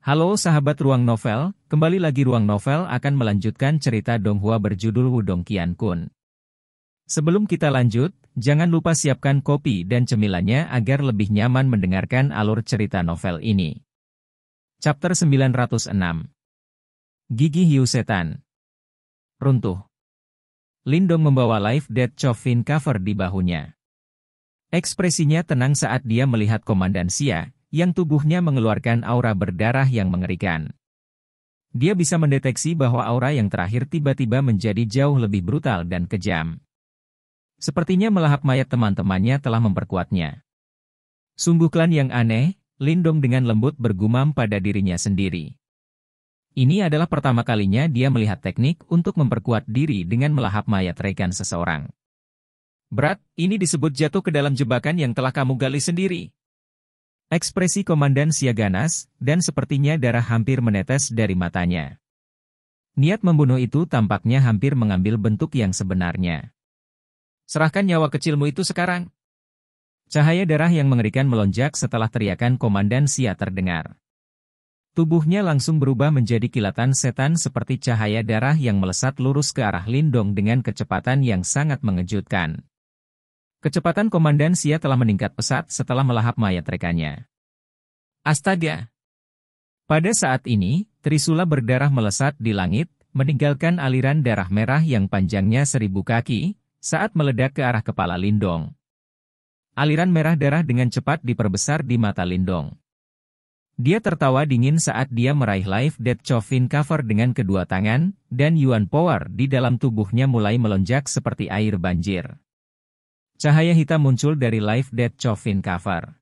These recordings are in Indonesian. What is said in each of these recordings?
Halo sahabat Ruang Novel, kembali lagi Ruang Novel akan melanjutkan cerita Donghua berjudul Wudong Qiankun. Sebelum kita lanjut, jangan lupa siapkan kopi dan cemilannya agar lebih nyaman mendengarkan alur cerita novel ini. Chapter 906. Gigi Hiu Setan. Runtuh. Lindong membawa Life Death Coffin cover di bahunya. Ekspresinya tenang saat dia melihat Komandan Xia, yang tubuhnya mengeluarkan aura berdarah yang mengerikan. Dia bisa mendeteksi bahwa aura yang terakhir tiba-tiba menjadi jauh lebih brutal dan kejam. Sepertinya melahap mayat teman-temannya telah memperkuatnya. Sungguh klan yang aneh, Lindong dengan lembut bergumam pada dirinya sendiri. Ini adalah pertama kalinya dia melihat teknik untuk memperkuat diri dengan melahap mayat rekan seseorang. Berat, ini disebut jatuh ke dalam jebakan yang telah kamu gali sendiri. Ekspresi Komandan Xia ganas, dan sepertinya darah hampir menetes dari matanya. Niat membunuh itu tampaknya hampir mengambil bentuk yang sebenarnya. Serahkan nyawa kecilmu itu sekarang. Cahaya darah yang mengerikan melonjak setelah teriakan Komandan Xia terdengar. Tubuhnya langsung berubah menjadi kilatan setan seperti cahaya darah yang melesat lurus ke arah Lindong dengan kecepatan yang sangat mengejutkan. Kecepatan Komandan Xia telah meningkat pesat setelah melahap mayat rekannya. Astaga! Pada saat ini, Trisula berdarah melesat di langit, meninggalkan aliran darah merah yang panjangnya 1000 kaki, saat meledak ke arah kepala Lindong. Aliran merah darah dengan cepat diperbesar di mata Lindong. Dia tertawa dingin saat dia meraih Life Death Coffin cover dengan kedua tangan, dan Yuan Power di dalam tubuhnya mulai melonjak seperti air banjir. Cahaya hitam muncul dari Life Death Coffin cover.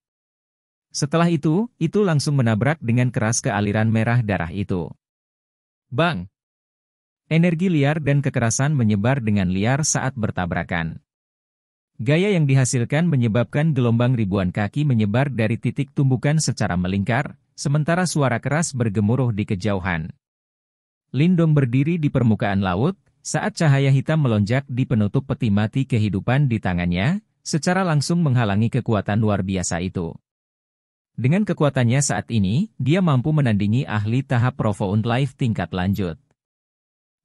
Setelah itu langsung menabrak dengan keras ke aliran merah darah itu. Bang! Energi liar dan kekerasan menyebar dengan liar saat bertabrakan. Gaya yang dihasilkan menyebabkan gelombang ribuan kaki menyebar dari titik tumbukan secara melingkar, sementara suara keras bergemuruh di kejauhan. Lindong berdiri di permukaan laut, saat cahaya hitam melonjak di penutup peti mati kehidupan di tangannya, secara langsung menghalangi kekuatan luar biasa itu. Dengan kekuatannya saat ini, dia mampu menandingi ahli tahap Profound Life tingkat lanjut.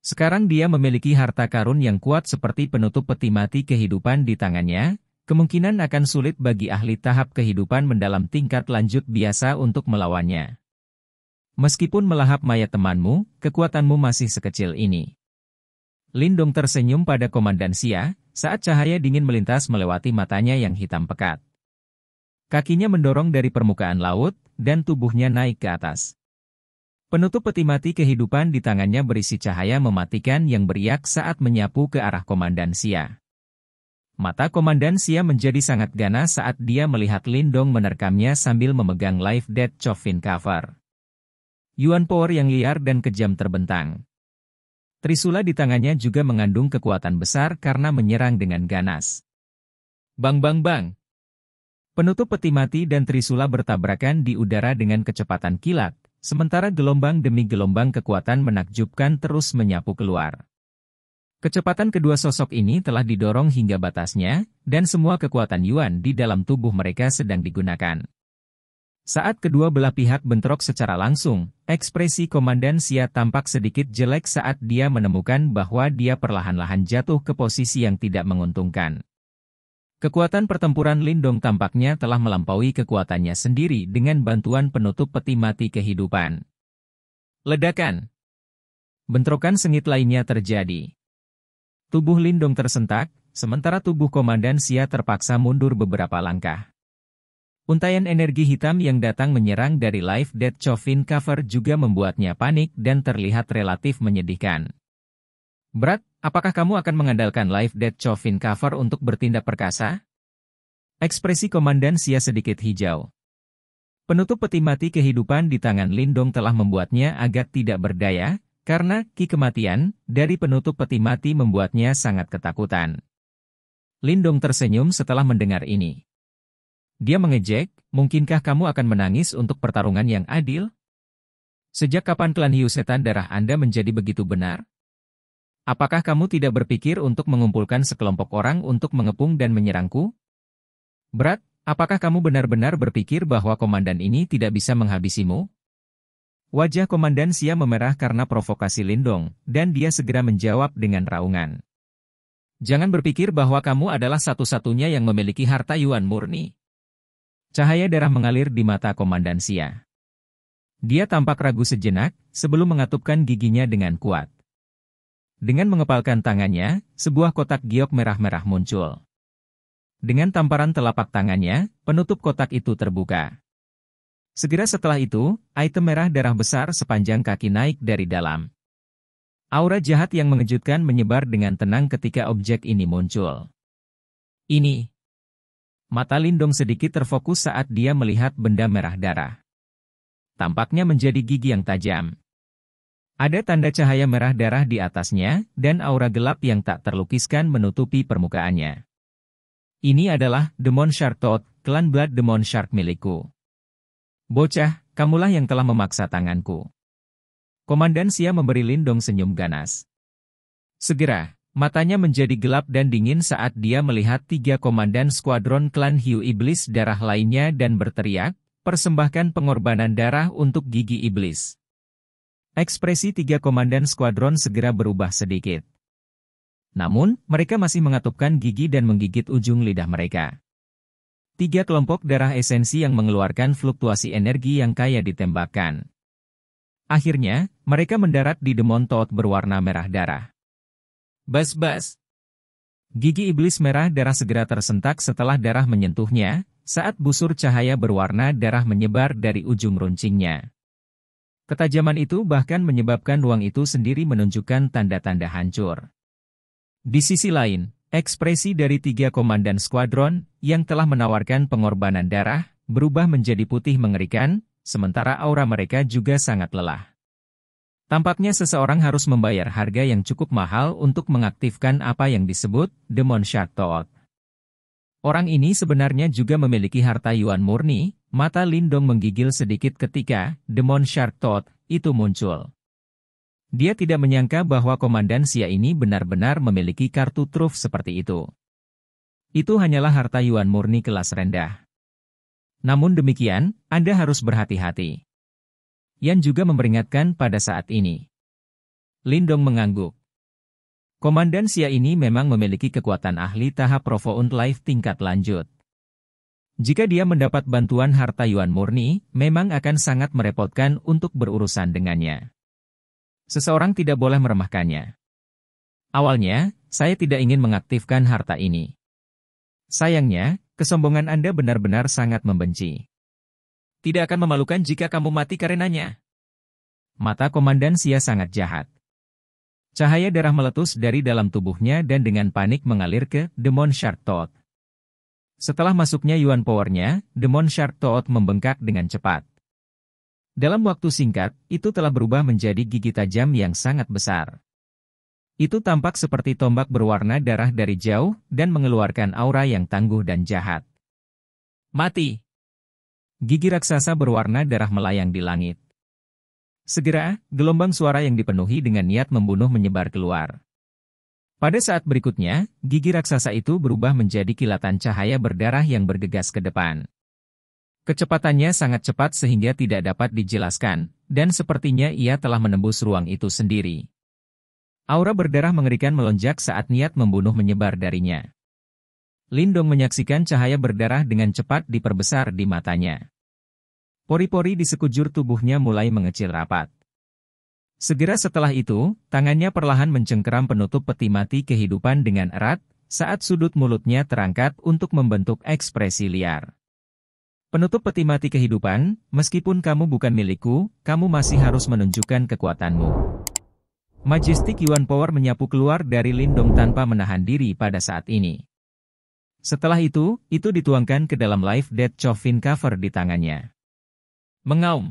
Sekarang dia memiliki harta karun yang kuat seperti penutup peti mati kehidupan di tangannya, kemungkinan akan sulit bagi ahli tahap kehidupan mendalam tingkat lanjut biasa untuk melawannya. Meskipun melahap mayat temanmu, kekuatanmu masih sekecil ini. Lindong tersenyum pada Komandan Xia, saat cahaya dingin melintas melewati matanya yang hitam pekat. Kakinya mendorong dari permukaan laut, dan tubuhnya naik ke atas. Penutup peti mati kehidupan di tangannya berisi cahaya mematikan yang beriak saat menyapu ke arah Komandan Xia. Mata Komandan Xia menjadi sangat ganas saat dia melihat Lindong menerkamnya sambil memegang Life Death Coffin cover. Yuan Power yang liar dan kejam terbentang. Trisula di tangannya juga mengandung kekuatan besar karena menyerang dengan ganas. Bang bang bang! Penutup peti mati dan Trisula bertabrakan di udara dengan kecepatan kilat, sementara gelombang demi gelombang kekuatan menakjubkan terus menyapu keluar. Kecepatan kedua sosok ini telah didorong hingga batasnya, dan semua kekuatan Yuan di dalam tubuh mereka sedang digunakan. Saat kedua belah pihak bentrok secara langsung, ekspresi Komandan Xia tampak sedikit jelek saat dia menemukan bahwa dia perlahan-lahan jatuh ke posisi yang tidak menguntungkan. Kekuatan pertempuran Lindong tampaknya telah melampaui kekuatannya sendiri dengan bantuan penutup peti mati kehidupan. Ledakan! Bentrokan sengit lainnya terjadi. Tubuh Lindong tersentak, sementara tubuh Komandan Xia terpaksa mundur beberapa langkah. Untaian energi hitam yang datang menyerang dari Life Death Coffin cover juga membuatnya panik dan terlihat relatif menyedihkan. Berat, apakah kamu akan mengandalkan Life Death Coffin cover untuk bertindak perkasa? Ekspresi Komandan Xia sedikit hijau. Penutup peti mati kehidupan di tangan Lindong telah membuatnya agak tidak berdaya, karena ki kematian dari penutup peti mati membuatnya sangat ketakutan. Lindong tersenyum setelah mendengar ini. Dia mengejek, mungkinkah kamu akan menangis untuk pertarungan yang adil? Sejak kapan klan Hiu Setan Darah Anda menjadi begitu benar? Apakah kamu tidak berpikir untuk mengumpulkan sekelompok orang untuk mengepung dan menyerangku? Berat, apakah kamu benar-benar berpikir bahwa komandan ini tidak bisa menghabisimu? Wajah Komandan Xia memerah karena provokasi Lindong, dan dia segera menjawab dengan raungan. Jangan berpikir bahwa kamu adalah satu-satunya yang memiliki harta Yuan murni. Cahaya darah mengalir di mata Komandan Xia. Dia tampak ragu sejenak, sebelum mengatupkan giginya dengan kuat. Dengan mengepalkan tangannya, sebuah kotak giok merah-merah muncul. Dengan tamparan telapak tangannya, penutup kotak itu terbuka. Segera setelah itu, item merah darah besar sepanjang kaki naik dari dalam. Aura jahat yang mengejutkan menyebar dengan tenang ketika objek ini muncul. Ini. Mata Lindong sedikit terfokus saat dia melihat benda merah darah. Tampaknya menjadi gigi yang tajam. Ada tanda cahaya merah darah di atasnya, dan aura gelap yang tak terlukiskan menutupi permukaannya. Ini adalah Demon Shark Tooth, klan Blood Demon Shark milikku. Bocah, kamulah yang telah memaksa tanganku. Komandan Xia memberi Lindong senyum ganas. Segera, matanya menjadi gelap dan dingin saat dia melihat 3 komandan skuadron klan Hiu Iblis darah lainnya dan berteriak, persembahkan pengorbanan darah untuk gigi iblis. Ekspresi 3 komandan skuadron segera berubah sedikit. Namun, mereka masih mengatupkan gigi dan menggigit ujung lidah mereka. 3 kelompok darah esensi yang mengeluarkan fluktuasi energi yang kaya ditembakkan. Akhirnya, mereka mendarat di Demon Tooth berwarna merah darah. Bas-bas. Gigi iblis merah darah segera tersentak setelah darah menyentuhnya, saat busur cahaya berwarna darah menyebar dari ujung runcingnya. Ketajaman itu bahkan menyebabkan ruang itu sendiri menunjukkan tanda-tanda hancur. Di sisi lain, ekspresi dari 3 komandan skuadron, yang telah menawarkan pengorbanan darah, berubah menjadi putih mengerikan, sementara aura mereka juga sangat lelah. Tampaknya seseorang harus membayar harga yang cukup mahal untuk mengaktifkan apa yang disebut Demon Shark Tooth. Orang ini sebenarnya juga memiliki harta Yuan murni. Mata Lindong menggigil sedikit ketika Demon Shark Tooth itu muncul. Dia tidak menyangka bahwa Komandan Xia ini benar-benar memiliki kartu truf seperti itu. Itu hanyalah harta Yuan murni kelas rendah. Namun demikian, Anda harus berhati-hati. Yan juga memperingatkan pada saat ini. Lindong mengangguk. Komandan Xia ini memang memiliki kekuatan ahli tahap Profound Life tingkat lanjut. Jika dia mendapat bantuan harta Yuan murni, memang akan sangat merepotkan untuk berurusan dengannya. Seseorang tidak boleh meremehkannya. Awalnya, saya tidak ingin mengaktifkan harta ini. Sayangnya, kesombongan Anda benar-benar sangat membenci. Tidak akan memalukan jika kamu mati karenanya. Mata Komandan Xia sangat jahat. Cahaya darah meletus dari dalam tubuhnya dan dengan panik mengalir ke Demon Shark Tooth. Setelah masuknya Yuan Power-nya, Demon Shark Tooth membengkak dengan cepat. Dalam waktu singkat, itu telah berubah menjadi gigi tajam yang sangat besar. Itu tampak seperti tombak berwarna darah dari jauh dan mengeluarkan aura yang tangguh dan jahat. Mati! Gigi raksasa berwarna darah melayang di langit. Segera, gelombang suara yang dipenuhi dengan niat membunuh menyebar keluar. Pada saat berikutnya, gigi raksasa itu berubah menjadi kilatan cahaya berdarah yang bergegas ke depan. Kecepatannya sangat cepat sehingga tidak dapat dijelaskan, dan sepertinya ia telah menembus ruang itu sendiri. Aura berdarah mengerikan melonjak saat niat membunuh menyebar darinya. Lindong menyaksikan cahaya berdarah dengan cepat diperbesar di matanya. Pori-pori di sekujur tubuhnya mulai mengecil rapat. Segera setelah itu, tangannya perlahan mencengkeram penutup peti mati kehidupan dengan erat, saat sudut mulutnya terangkat untuk membentuk ekspresi liar. Penutup peti mati kehidupan, meskipun kamu bukan milikku, kamu masih harus menunjukkan kekuatanmu. Majestic Yuan Power menyapu keluar dari Lindong tanpa menahan diri pada saat ini. Setelah itu dituangkan ke dalam Life Death Coffin cover di tangannya. Mengaum.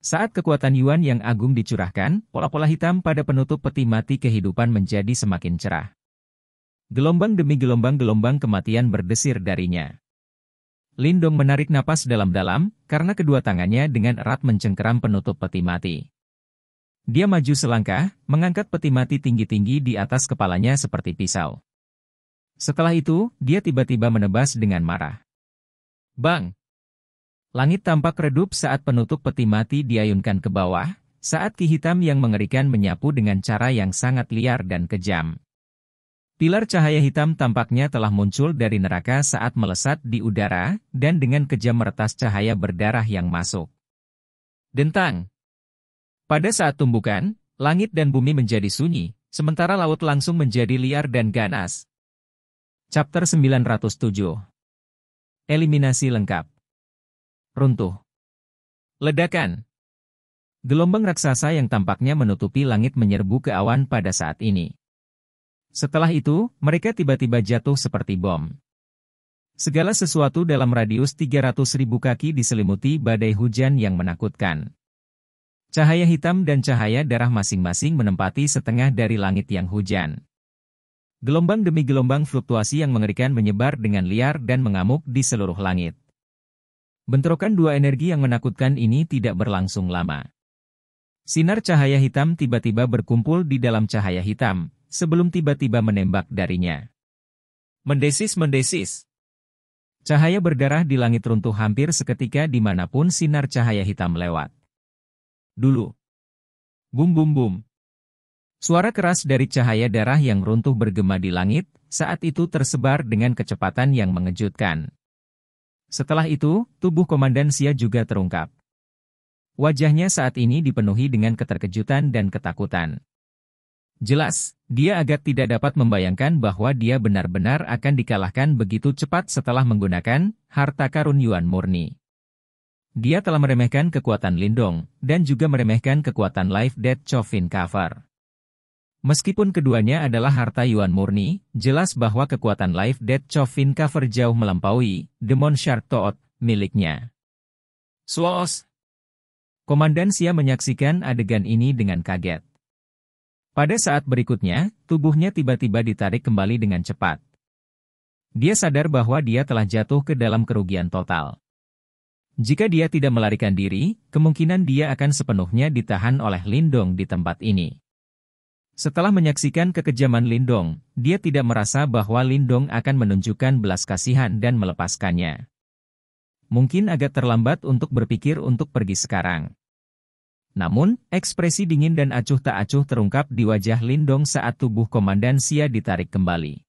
Saat kekuatan Yuan yang agung dicurahkan, pola-pola hitam pada penutup peti mati kehidupan menjadi semakin cerah. Gelombang demi gelombang kematian berdesir darinya. Lindong menarik napas dalam-dalam, karena kedua tangannya dengan erat mencengkeram penutup peti mati. Dia maju selangkah, mengangkat peti mati tinggi-tinggi di atas kepalanya seperti pisau. Setelah itu, dia tiba-tiba menebas dengan marah. Bang! Langit tampak redup saat penutup peti mati diayunkan ke bawah, saat Ki hitam yang mengerikan menyapu dengan cara yang sangat liar dan kejam. Pilar cahaya hitam tampaknya telah muncul dari neraka saat melesat di udara, dan dengan kejam meretas cahaya berdarah yang masuk. Dentang. Pada saat tumbukan, langit dan bumi menjadi sunyi, sementara laut langsung menjadi liar dan ganas. Chapter 907. Eliminasi lengkap. Runtuh. Ledakan. Gelombang raksasa yang tampaknya menutupi langit menyerbu ke awan pada saat ini. Setelah itu, mereka tiba-tiba jatuh seperti bom. Segala sesuatu dalam radius 300.000 kaki diselimuti badai hujan yang menakutkan. Cahaya hitam dan cahaya darah masing-masing menempati setengah dari langit yang hujan. Gelombang demi gelombang fluktuasi yang mengerikan menyebar dengan liar dan mengamuk di seluruh langit. Bentrokan dua energi yang menakutkan ini tidak berlangsung lama. Sinar cahaya hitam tiba-tiba berkumpul di dalam cahaya hitam, sebelum tiba-tiba menembak darinya. Mendesis-mendesis. Cahaya berdarah di langit runtuh hampir seketika dimanapun sinar cahaya hitam lewat. Dulu. Bum-bum-bum. Suara keras dari cahaya darah yang runtuh bergema di langit, saat itu tersebar dengan kecepatan yang mengejutkan. Setelah itu, tubuh Komandan Xia juga terungkap. Wajahnya saat ini dipenuhi dengan keterkejutan dan ketakutan. Jelas, dia agak tidak dapat membayangkan bahwa dia benar-benar akan dikalahkan begitu cepat setelah menggunakan harta karun Yuan murni. Dia telah meremehkan kekuatan Lindong, dan juga meremehkan kekuatan Life Death Coffin Cover. Meskipun keduanya adalah harta Yuan murni, jelas bahwa kekuatan Life Death Coffin Cover jauh melampaui Demon Shark Toad miliknya. Swos! Komandan Xia menyaksikan adegan ini dengan kaget. Pada saat berikutnya, tubuhnya tiba-tiba ditarik kembali dengan cepat. Dia sadar bahwa dia telah jatuh ke dalam kerugian total. Jika dia tidak melarikan diri, kemungkinan dia akan sepenuhnya ditahan oleh Lindong di tempat ini. Setelah menyaksikan kekejaman Lindong, dia tidak merasa bahwa Lindong akan menunjukkan belas kasihan dan melepaskannya. Mungkin agak terlambat untuk berpikir untuk pergi sekarang. Namun, ekspresi dingin dan acuh tak acuh terungkap di wajah Lindong saat tubuh Komandan Xia ditarik kembali.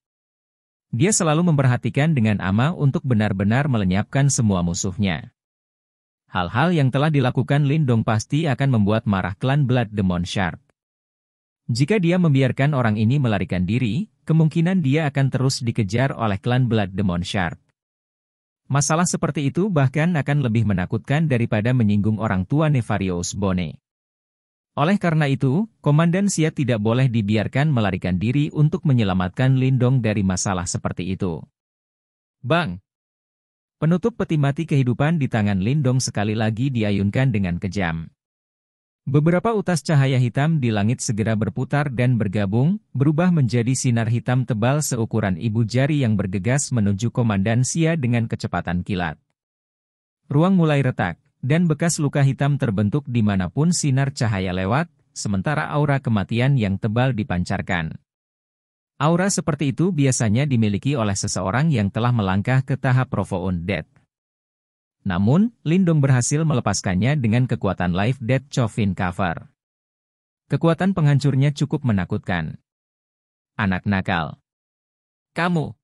Dia selalu memperhatikan dengan ama untuk benar-benar melenyapkan semua musuhnya. Hal-hal yang telah dilakukan Lindong pasti akan membuat marah klan Blood Demon Shark. Jika dia membiarkan orang ini melarikan diri, kemungkinan dia akan terus dikejar oleh klan Blood Demon Shark. Masalah seperti itu bahkan akan lebih menakutkan daripada menyinggung orang tua Nefarious Bone. Oleh karena itu, Komandan Xia tidak boleh dibiarkan melarikan diri untuk menyelamatkan Lindong dari masalah seperti itu. Bang! Penutup peti mati kehidupan di tangan Lindong sekali lagi diayunkan dengan kejam. Beberapa utas cahaya hitam di langit segera berputar dan bergabung, berubah menjadi sinar hitam tebal seukuran ibu jari yang bergegas menuju Komandan Xia dengan kecepatan kilat. Ruang mulai retak, dan bekas luka hitam terbentuk dimanapun sinar cahaya lewat, sementara aura kematian yang tebal dipancarkan. Aura seperti itu biasanya dimiliki oleh seseorang yang telah melangkah ke tahap Profound Death. Namun, Lindong berhasil melepaskannya dengan kekuatan Life Death Coffin Cover. Kekuatan penghancurnya cukup menakutkan. Anak nakal. Kamu.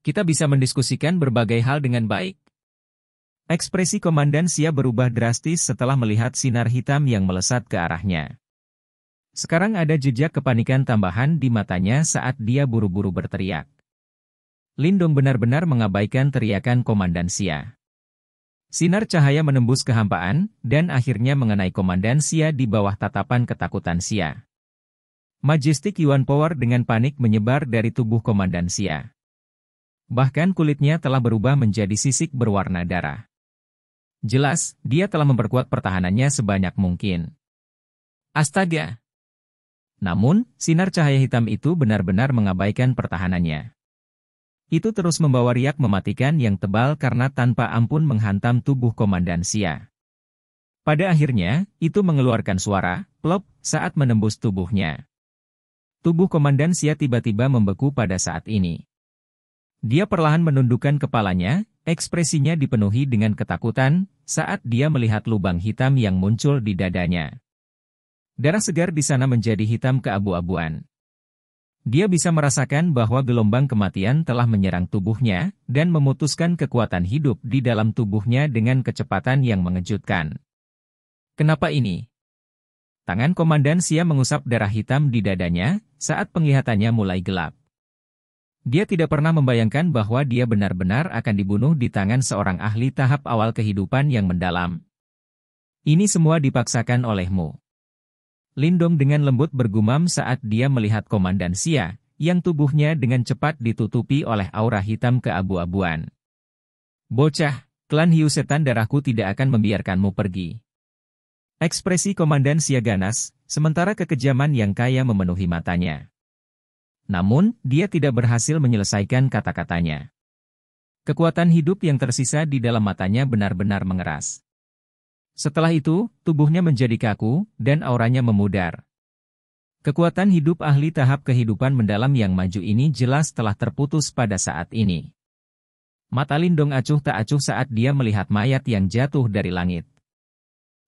Kita bisa mendiskusikan berbagai hal dengan baik. Ekspresi Komandan Xia berubah drastis setelah melihat sinar hitam yang melesat ke arahnya. Sekarang ada jejak kepanikan tambahan di matanya saat dia buru-buru berteriak. Lindong benar-benar mengabaikan teriakan Komandan Xia. Sinar cahaya menembus kehampaan, dan akhirnya mengenai Komandan Xia di bawah tatapan ketakutan Xia. Majestic Yuan Power dengan panik menyebar dari tubuh Komandan Xia. Bahkan kulitnya telah berubah menjadi sisik berwarna darah. Jelas, dia telah memperkuat pertahanannya sebanyak mungkin. Astaga! Namun, sinar cahaya hitam itu benar-benar mengabaikan pertahanannya. Itu terus membawa riak mematikan yang tebal karena tanpa ampun menghantam tubuh Komandan Xia. Pada akhirnya, itu mengeluarkan suara, plop, saat menembus tubuhnya. Tubuh Komandan Xia tiba-tiba membeku pada saat ini. Dia perlahan menundukkan kepalanya, Ekspresinya dipenuhi dengan ketakutan saat dia melihat lubang hitam yang muncul di dadanya. Darah segar di sana menjadi hitam keabu-abuan. Dia bisa merasakan bahwa gelombang kematian telah menyerang tubuhnya dan memutuskan kekuatan hidup di dalam tubuhnya dengan kecepatan yang mengejutkan. Kenapa ini? Tangan Komandan Xia mengusap darah hitam di dadanya saat penglihatannya mulai gelap. Dia tidak pernah membayangkan bahwa dia benar-benar akan dibunuh di tangan seorang ahli tahap awal kehidupan yang mendalam. Ini semua dipaksakan olehmu. Lindong dengan lembut bergumam saat dia melihat Komandan Xia, yang tubuhnya dengan cepat ditutupi oleh aura hitam keabu-abuan. Bocah, klan Hiu Setan Darahku tidak akan membiarkanmu pergi. Ekspresi Komandan Xia ganas, sementara kekejaman yang kaya memenuhi matanya. Namun, dia tidak berhasil menyelesaikan kata-katanya. Kekuatan hidup yang tersisa di dalam matanya benar-benar mengeras. Setelah itu, tubuhnya menjadi kaku, dan auranya memudar. Kekuatan hidup ahli tahap kehidupan mendalam yang maju ini jelas telah terputus pada saat ini. Mata Lindong acuh tak acuh saat dia melihat mayat yang jatuh dari langit.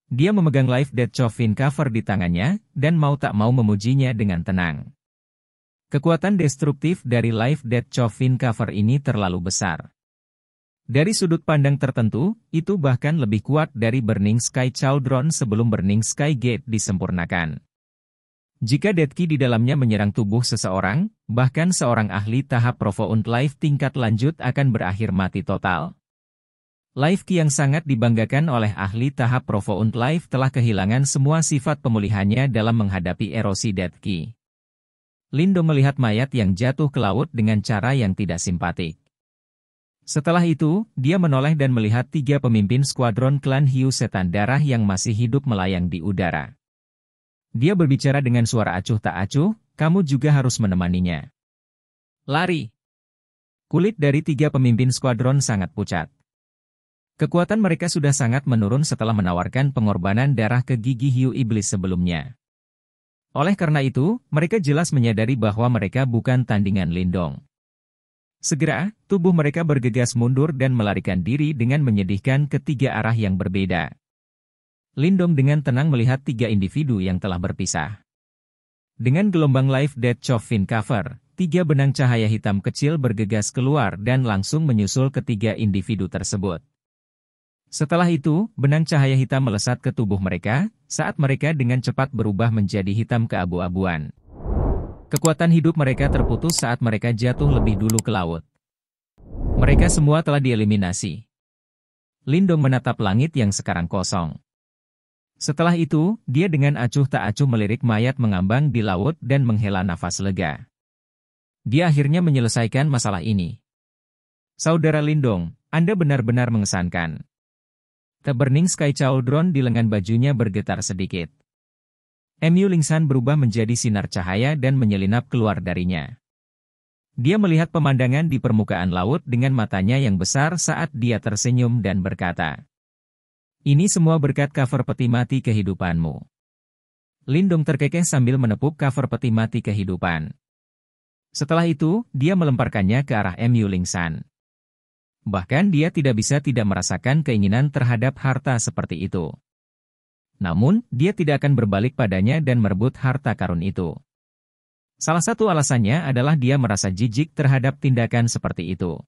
Dia memegang Life Death Coffin Cover di tangannya, dan mau tak mau memujinya dengan tenang. Kekuatan destruktif dari Life Death Coffin Cover ini terlalu besar. Dari sudut pandang tertentu, itu bahkan lebih kuat dari Burning Sky Cauldron sebelum Burning Sky Gate disempurnakan. Jika Death Key di dalamnya menyerang tubuh seseorang, bahkan seorang ahli tahap Profound Life tingkat lanjut akan berakhir mati total. Life Key yang sangat dibanggakan oleh ahli tahap Profound Life telah kehilangan semua sifat pemulihannya dalam menghadapi erosi Death Key. Lindong melihat mayat yang jatuh ke laut dengan cara yang tidak simpatik. Setelah itu, dia menoleh dan melihat 3 pemimpin skuadron klan Hiu Setan Darah yang masih hidup melayang di udara. Dia berbicara dengan suara acuh tak acuh, kamu juga harus menemaninya. Lari! Kulit dari 3 pemimpin skuadron sangat pucat. Kekuatan mereka sudah sangat menurun setelah menawarkan pengorbanan darah ke gigi hiu iblis sebelumnya. Oleh karena itu, mereka jelas menyadari bahwa mereka bukan tandingan Lindong. Segera, tubuh mereka bergegas mundur dan melarikan diri dengan menyedihkan ke 3 arah yang berbeda. Lindong dengan tenang melihat 3 individu yang telah berpisah. Dengan gelombang Life Death Coffin Cover, 3 benang cahaya hitam kecil bergegas keluar dan langsung menyusul ketiga individu tersebut. Setelah itu, benang cahaya hitam melesat ke tubuh mereka, saat mereka dengan cepat berubah menjadi hitam keabu-abuan. Kekuatan hidup mereka terputus saat mereka jatuh lebih dulu ke laut. Mereka semua telah dieliminasi. Lindong menatap langit yang sekarang kosong. Setelah itu, dia dengan acuh tak acuh melirik mayat mengambang di laut dan menghela nafas lega. Dia akhirnya menyelesaikan masalah ini. Saudara Lindong, Anda benar-benar mengesankan. The Burning Sky Cauldron di lengan bajunya bergetar sedikit. Mu Lingsan berubah menjadi sinar cahaya dan menyelinap keluar darinya. Dia melihat pemandangan di permukaan laut dengan matanya yang besar saat dia tersenyum dan berkata, "Ini semua berkat cover peti mati kehidupanmu." Lindong terkekeh sambil menepuk cover peti mati kehidupan. Setelah itu, dia melemparkannya ke arah Mu Lingsan. Bahkan dia tidak bisa tidak merasakan keinginan terhadap harta seperti itu. Namun, dia tidak akan berbalik padanya dan merebut harta karun itu. Salah satu alasannya adalah dia merasa jijik terhadap tindakan seperti itu.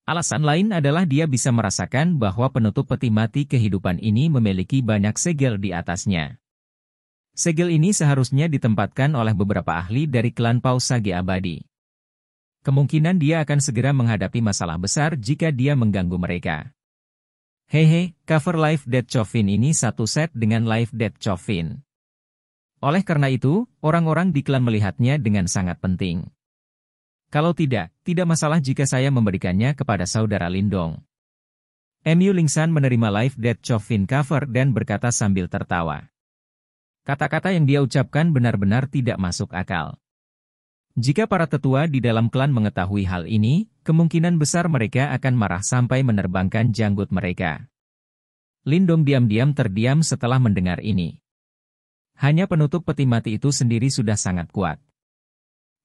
Alasan lain adalah dia bisa merasakan bahwa penutup peti mati kehidupan ini memiliki banyak segel di atasnya. Segel ini seharusnya ditempatkan oleh beberapa ahli dari klan Paus Sage Abadi. Kemungkinan dia akan segera menghadapi masalah besar jika dia mengganggu mereka. Hehe, cover Life Death Coffin ini satu set dengan Life Death Coffin. Oleh karena itu, orang-orang di klan melihatnya dengan sangat penting. Kalau tidak masalah jika saya memberikannya kepada saudara Lindong. Mu Lingsan menerima Life Death Coffin Cover dan berkata sambil tertawa. Kata-kata yang dia ucapkan benar-benar tidak masuk akal. Jika para tetua di dalam klan mengetahui hal ini, kemungkinan besar mereka akan marah sampai menerbangkan janggut mereka. Lindong diam-diam terdiam setelah mendengar ini. Hanya penutup peti mati itu sendiri sudah sangat kuat.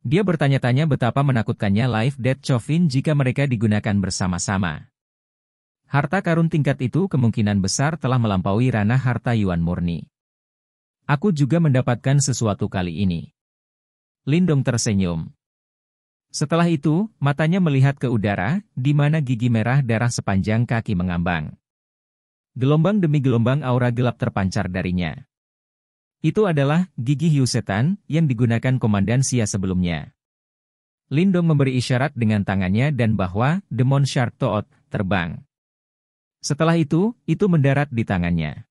Dia bertanya-tanya betapa menakutkannya Life Death Coffin jika mereka digunakan bersama-sama. Harta karun tingkat itu kemungkinan besar telah melampaui ranah harta Yuan murni. Aku juga mendapatkan sesuatu kali ini. Lindong tersenyum. Setelah itu, matanya melihat ke udara, di mana gigi merah darah sepanjang kaki mengambang. Gelombang demi gelombang aura gelap terpancar darinya. Itu adalah gigi hiu setan yang digunakan Komandan Xia sebelumnya. Lindong memberi isyarat dengan tangannya dan bahwa Demon Shark Toad terbang. Setelah itu mendarat di tangannya.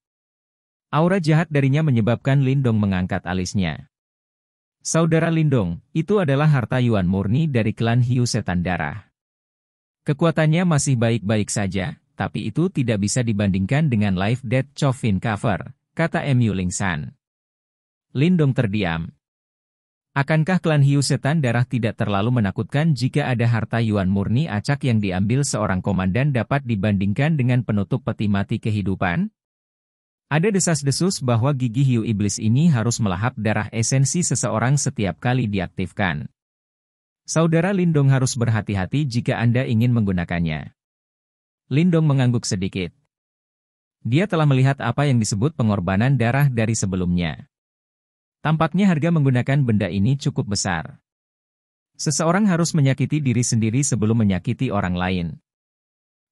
Aura jahat darinya menyebabkan Lindong mengangkat alisnya. Saudara Lindong, itu adalah harta Yuan murni dari klan Hiu Setan Darah. Kekuatannya masih baik-baik saja, tapi itu tidak bisa dibandingkan dengan Live Death Coffin Cover, kata Mu Lingsan. Lindong terdiam. Akankah klan Hiu Setan Darah tidak terlalu menakutkan jika ada harta Yuan murni acak yang diambil seorang komandan dapat dibandingkan dengan penutup peti mati kehidupan? Ada desas-desus bahwa gigi hiu iblis ini harus melahap darah esensi seseorang setiap kali diaktifkan. Saudara Lindong harus berhati-hati jika Anda ingin menggunakannya. Lindong mengangguk sedikit. Dia telah melihat apa yang disebut pengorbanan darah dari sebelumnya. Tampaknya harga menggunakan benda ini cukup besar. Seseorang harus menyakiti diri sendiri sebelum menyakiti orang lain.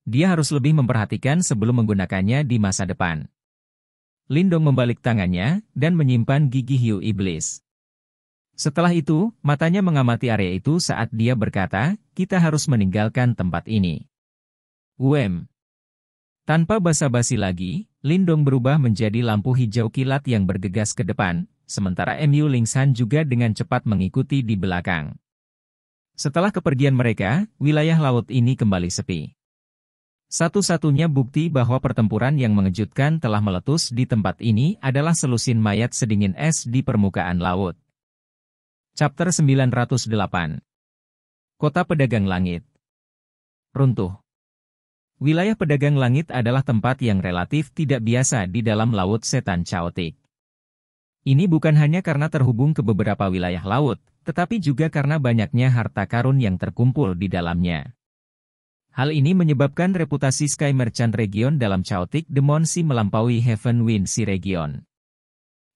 Dia harus lebih memperhatikan sebelum menggunakannya di masa depan. Lindong membalik tangannya dan menyimpan gigi hiu iblis. Setelah itu, matanya mengamati area itu saat dia berkata, kita harus meninggalkan tempat ini. Tanpa basa-basi lagi, Lindong berubah menjadi lampu hijau kilat yang bergegas ke depan, sementara Mu Lingsan juga dengan cepat mengikuti di belakang. Setelah kepergian mereka, wilayah laut ini kembali sepi. Satu-satunya bukti bahwa pertempuran yang mengejutkan telah meletus di tempat ini adalah selusin mayat sedingin es di permukaan laut. Chapter 908. Kota Pedagang Langit. Runtuh. Wilayah Pedagang Langit adalah tempat yang relatif tidak biasa di dalam Laut Setan Chaotic. Ini bukan hanya karena terhubung ke beberapa wilayah laut, tetapi juga karena banyaknya harta karun yang terkumpul di dalamnya. Hal ini menyebabkan reputasi Sky Merchant Region dalam Chaotic Demon Sea melampaui Heaven Wind Sea Region.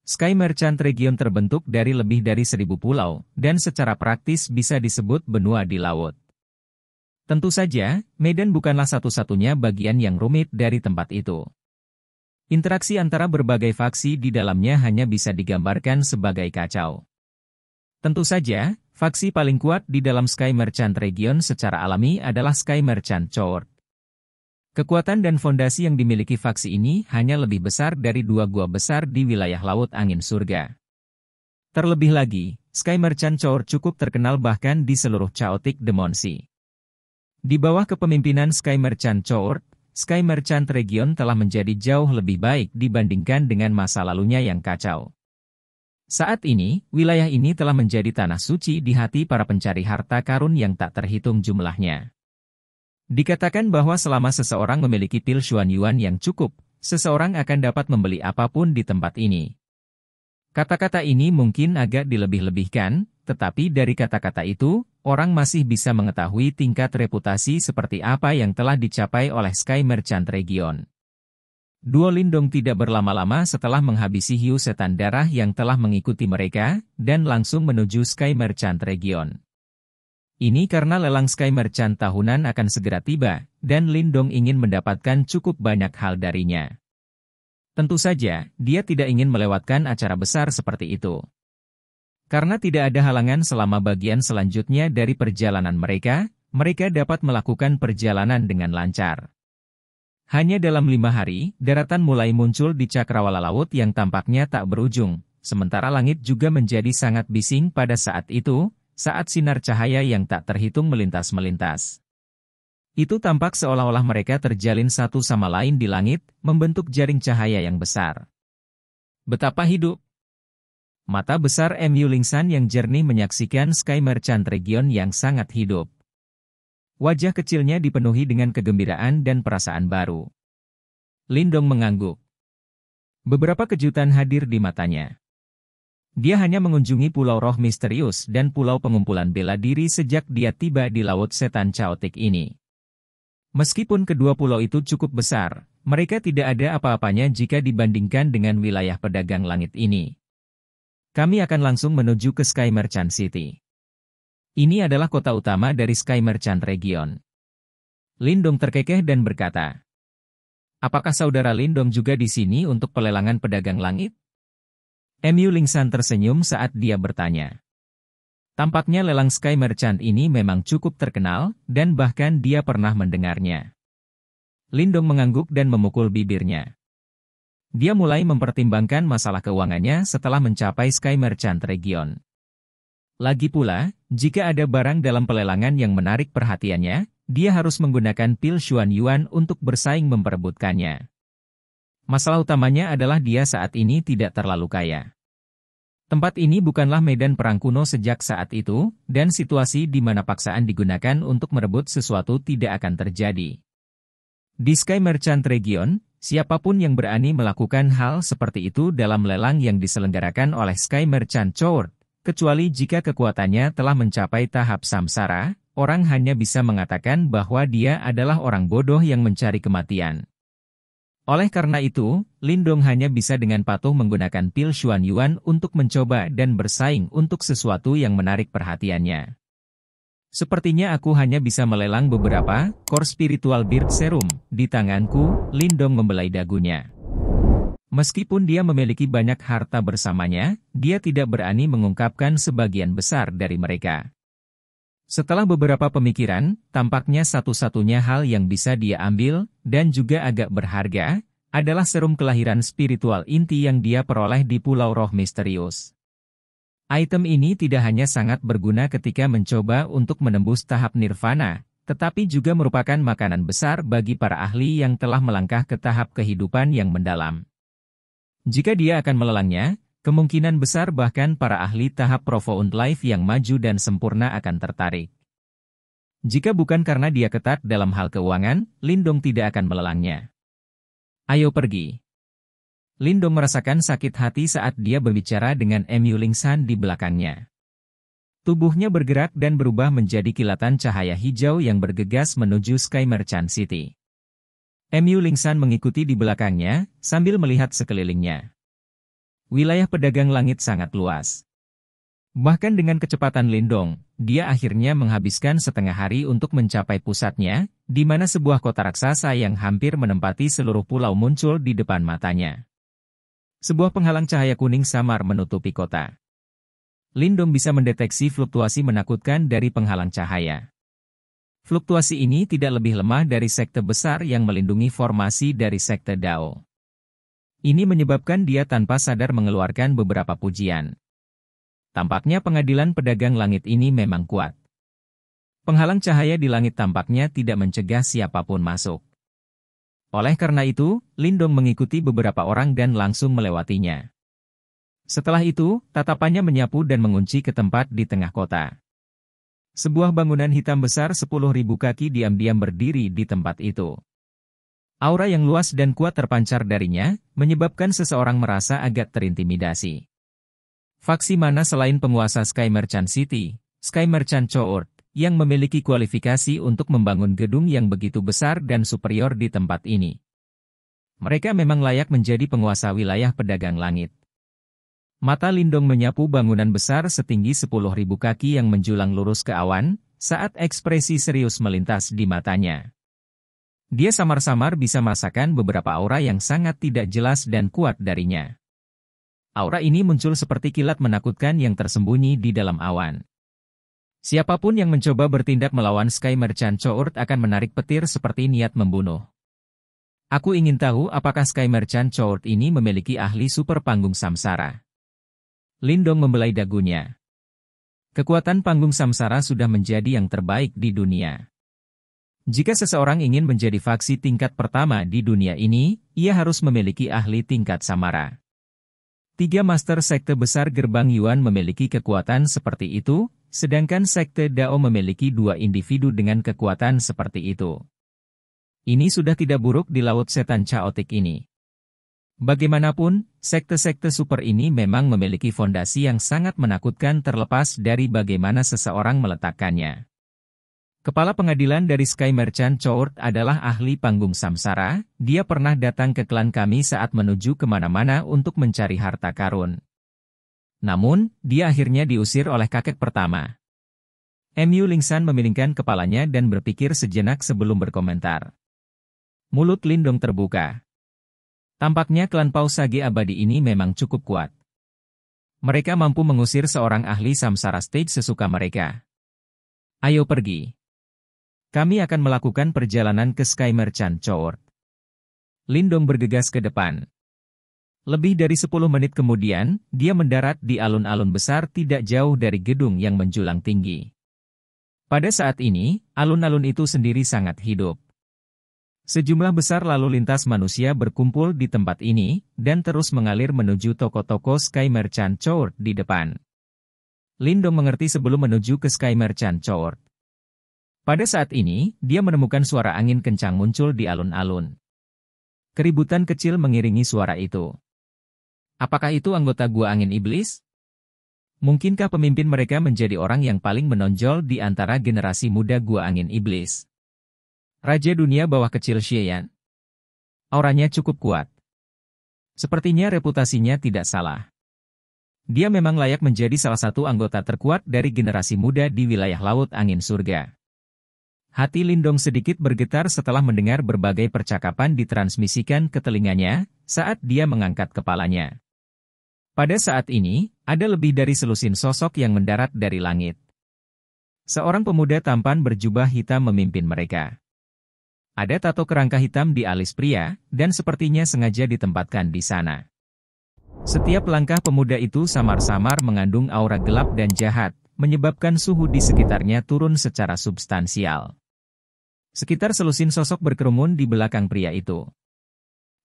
Sky Merchant Region terbentuk dari lebih dari 1000 pulau, dan secara praktis bisa disebut benua di laut. Tentu saja, Medan bukanlah satu-satunya bagian yang rumit dari tempat itu. Interaksi antara berbagai faksi di dalamnya hanya bisa digambarkan sebagai kacau. Tentu saja, faksi paling kuat di dalam Sky Merchant Region secara alami adalah Sky Merchant Chour. Kekuatan dan fondasi yang dimiliki faksi ini hanya lebih besar dari 2 gua besar di wilayah Laut Angin Surga. Terlebih lagi, Sky Merchant Chour cukup terkenal bahkan di seluruh Chaotic Demon Sea. Di bawah kepemimpinan Sky Merchant Chour, Sky Merchant Region telah menjadi jauh lebih baik dibandingkan dengan masa lalunya yang kacau. Saat ini, wilayah ini telah menjadi tanah suci di hati para pencari harta karun yang tak terhitung jumlahnya. Dikatakan bahwa selama seseorang memiliki pil Xuan Yuan yang cukup, seseorang akan dapat membeli apapun di tempat ini. Kata-kata ini mungkin agak dilebih-lebihkan, tetapi dari kata-kata itu, orang masih bisa mengetahui tingkat reputasi seperti apa yang telah dicapai oleh Sky Merchant Region. Duo Lindong tidak berlama-lama setelah menghabisi hiu setan darah yang telah mengikuti mereka, dan langsung menuju Sky Merchant Region. Ini karena lelang Sky Merchant tahunan akan segera tiba, dan Lindong ingin mendapatkan cukup banyak hal darinya. Tentu saja, dia tidak ingin melewatkan acara besar seperti itu. Karena tidak ada halangan selama bagian selanjutnya dari perjalanan mereka, mereka dapat melakukan perjalanan dengan lancar. Hanya dalam 5 hari, daratan mulai muncul di cakrawala laut yang tampaknya tak berujung, sementara langit juga menjadi sangat bising pada saat itu, saat sinar cahaya yang tak terhitung melintas-melintas. Itu tampak seolah-olah mereka terjalin satu sama lain di langit, membentuk jaring cahaya yang besar. Betapa hidup! Mata besar Mu Lingsan yang jernih menyaksikan Sky Merchant Region yang sangat hidup. Wajah kecilnya dipenuhi dengan kegembiraan dan perasaan baru. Lindong mengangguk. Beberapa kejutan hadir di matanya. Dia hanya mengunjungi Pulau Roh Misterius dan Pulau Pengumpulan Bela Diri sejak dia tiba di Laut Setan Chaotic ini. Meskipun kedua pulau itu cukup besar, mereka tidak ada apa-apanya jika dibandingkan dengan wilayah pedagang langit ini. Kami akan langsung menuju ke Sky Merchant City. Ini adalah kota utama dari Sky Merchant Region. Lindong terkekeh dan berkata, apakah saudara Lindong juga di sini untuk pelelangan pedagang langit? Mu Lingsan tersenyum saat dia bertanya. Tampaknya lelang Sky Merchant ini memang cukup terkenal, dan bahkan dia pernah mendengarnya. Lindong mengangguk dan memukul bibirnya. Dia mulai mempertimbangkan masalah keuangannya setelah mencapai Sky Merchant Region. Lagi pula, jika ada barang dalam pelelangan yang menarik perhatiannya, dia harus menggunakan pil Xuan Yuan untuk bersaing memperebutkannya. Masalah utamanya adalah dia saat ini tidak terlalu kaya. Tempat ini bukanlah medan perang kuno sejak saat itu, dan situasi di mana paksaan digunakan untuk merebut sesuatu tidak akan terjadi. Di Sky Merchant Region, siapapun yang berani melakukan hal seperti itu dalam lelang yang diselenggarakan oleh Sky Merchant Court, kecuali jika kekuatannya telah mencapai tahap samsara, orang hanya bisa mengatakan bahwa dia adalah orang bodoh yang mencari kematian. Oleh karena itu, Lindong hanya bisa dengan patuh menggunakan pil Xuan Yuan untuk mencoba dan bersaing untuk sesuatu yang menarik perhatiannya. Sepertinya aku hanya bisa melelang beberapa Core Spiritual Beard Serum di tanganku, Lindong membelai dagunya. Meskipun dia memiliki banyak harta bersamanya, dia tidak berani mengungkapkan sebagian besar dari mereka. Setelah beberapa pemikiran, tampaknya satu-satunya hal yang bisa dia ambil, dan juga agak berharga, adalah serum kelahiran spiritual inti yang dia peroleh di Pulau Roh Misterius. Item ini tidak hanya sangat berguna ketika mencoba untuk menembus tahap nirvana, tetapi juga merupakan makanan besar bagi para ahli yang telah melangkah ke tahap kehidupan yang mendalam. Jika dia akan melelangnya, kemungkinan besar bahkan para ahli tahap Profound Life yang maju dan sempurna akan tertarik. Jika bukan karena dia ketat dalam hal keuangan, Lindong tidak akan melelangnya. Ayo pergi. Lindong merasakan sakit hati saat dia berbicara dengan Mu Lingsan di belakangnya. Tubuhnya bergerak dan berubah menjadi kilatan cahaya hijau yang bergegas menuju Sky Merchant City. Mu Lingsan mengikuti di belakangnya, sambil melihat sekelilingnya. Wilayah pedagang langit sangat luas. Bahkan dengan kecepatan Lindong, dia akhirnya menghabiskan setengah hari untuk mencapai pusatnya, di mana sebuah kota raksasa yang hampir menempati seluruh pulau muncul di depan matanya. Sebuah penghalang cahaya kuning samar menutupi kota. Lindong bisa mendeteksi fluktuasi menakutkan dari penghalang cahaya. Fluktuasi ini tidak lebih lemah dari sekte besar yang melindungi formasi dari sekte Dao. Ini menyebabkan dia tanpa sadar mengeluarkan beberapa pujian. Tampaknya pengadilan pedagang langit ini memang kuat. Penghalang cahaya di langit tampaknya tidak mencegah siapapun masuk. Oleh karena itu, Lindong mengikuti beberapa orang dan langsung melewatinya. Setelah itu, tatapannya menyapu dan mengunci ke tempat di tengah kota. Sebuah bangunan hitam besar 10.000 kaki diam-diam berdiri di tempat itu. Aura yang luas dan kuat terpancar darinya, menyebabkan seseorang merasa agak terintimidasi. Faksi mana selain penguasa Sky Merchant City, Sky Merchant Court, yang memiliki kualifikasi untuk membangun gedung yang begitu besar dan superior di tempat ini? Mereka memang layak menjadi penguasa wilayah pedagang langit. Mata Lindong menyapu bangunan besar setinggi 10.000 kaki yang menjulang lurus ke awan, saat ekspresi serius melintas di matanya. Dia samar-samar bisa merasakan beberapa aura yang sangat tidak jelas dan kuat darinya. Aura ini muncul seperti kilat menakutkan yang tersembunyi di dalam awan. Siapapun yang mencoba bertindak melawan Sky Merchant Court akan menarik petir seperti niat membunuh. Aku ingin tahu apakah Sky Merchant Court ini memiliki ahli super panggung samsara. Lindong membelai dagunya. Kekuatan panggung samsara sudah menjadi yang terbaik di dunia. Jika seseorang ingin menjadi faksi tingkat pertama di dunia ini, ia harus memiliki ahli tingkat samara. 3 master sekte besar gerbang Yuan memiliki kekuatan seperti itu, sedangkan sekte Dao memiliki 2 individu dengan kekuatan seperti itu. Ini sudah tidak buruk di laut setan chaotik ini. Bagaimanapun, sekte-sekte super ini memang memiliki fondasi yang sangat menakutkan terlepas dari bagaimana seseorang meletakkannya. Kepala pengadilan dari Sky Merchant Court adalah ahli panggung samsara. Dia pernah datang ke klan kami saat menuju kemana-mana untuk mencari harta karun. Namun, dia akhirnya diusir oleh kakek pertama. Mu Lingsan memalingkan kepalanya dan berpikir sejenak sebelum berkomentar. Mulut Lindong terbuka. Tampaknya klan Pausage abadi ini memang cukup kuat. Mereka mampu mengusir seorang ahli samsara stage sesuka mereka. Ayo pergi. Kami akan melakukan perjalanan ke Sky Merchant Court. Lindong bergegas ke depan. Lebih dari 10 menit kemudian, dia mendarat di alun-alun besar tidak jauh dari gedung yang menjulang tinggi. Pada saat ini, alun-alun itu sendiri sangat hidup. Sejumlah besar lalu lintas manusia berkumpul di tempat ini, dan terus mengalir menuju toko-toko Sky Merchant Court di depan. Lindong mengerti sebelum menuju ke Sky Merchant Court. Pada saat ini, dia menemukan suara angin kencang muncul di alun-alun. Keributan kecil mengiringi suara itu. Apakah itu anggota Gua Angin Iblis? Mungkinkah pemimpin mereka menjadi orang yang paling menonjol di antara generasi muda Gua Angin Iblis? Raja dunia bawah kecil Xieyan. Auranya cukup kuat. Sepertinya reputasinya tidak salah. Dia memang layak menjadi salah satu anggota terkuat dari generasi muda di wilayah Laut Angin Surga. Hati Lindong sedikit bergetar setelah mendengar berbagai percakapan ditransmisikan ke telinganya saat dia mengangkat kepalanya. Pada saat ini, ada lebih dari selusin sosok yang mendarat dari langit. Seorang pemuda tampan berjubah hitam memimpin mereka. Ada tato kerangka hitam di alis pria, dan sepertinya sengaja ditempatkan di sana. Setiap langkah pemuda itu samar-samar mengandung aura gelap dan jahat, menyebabkan suhu di sekitarnya turun secara substansial. Sekitar selusin sosok berkerumun di belakang pria itu.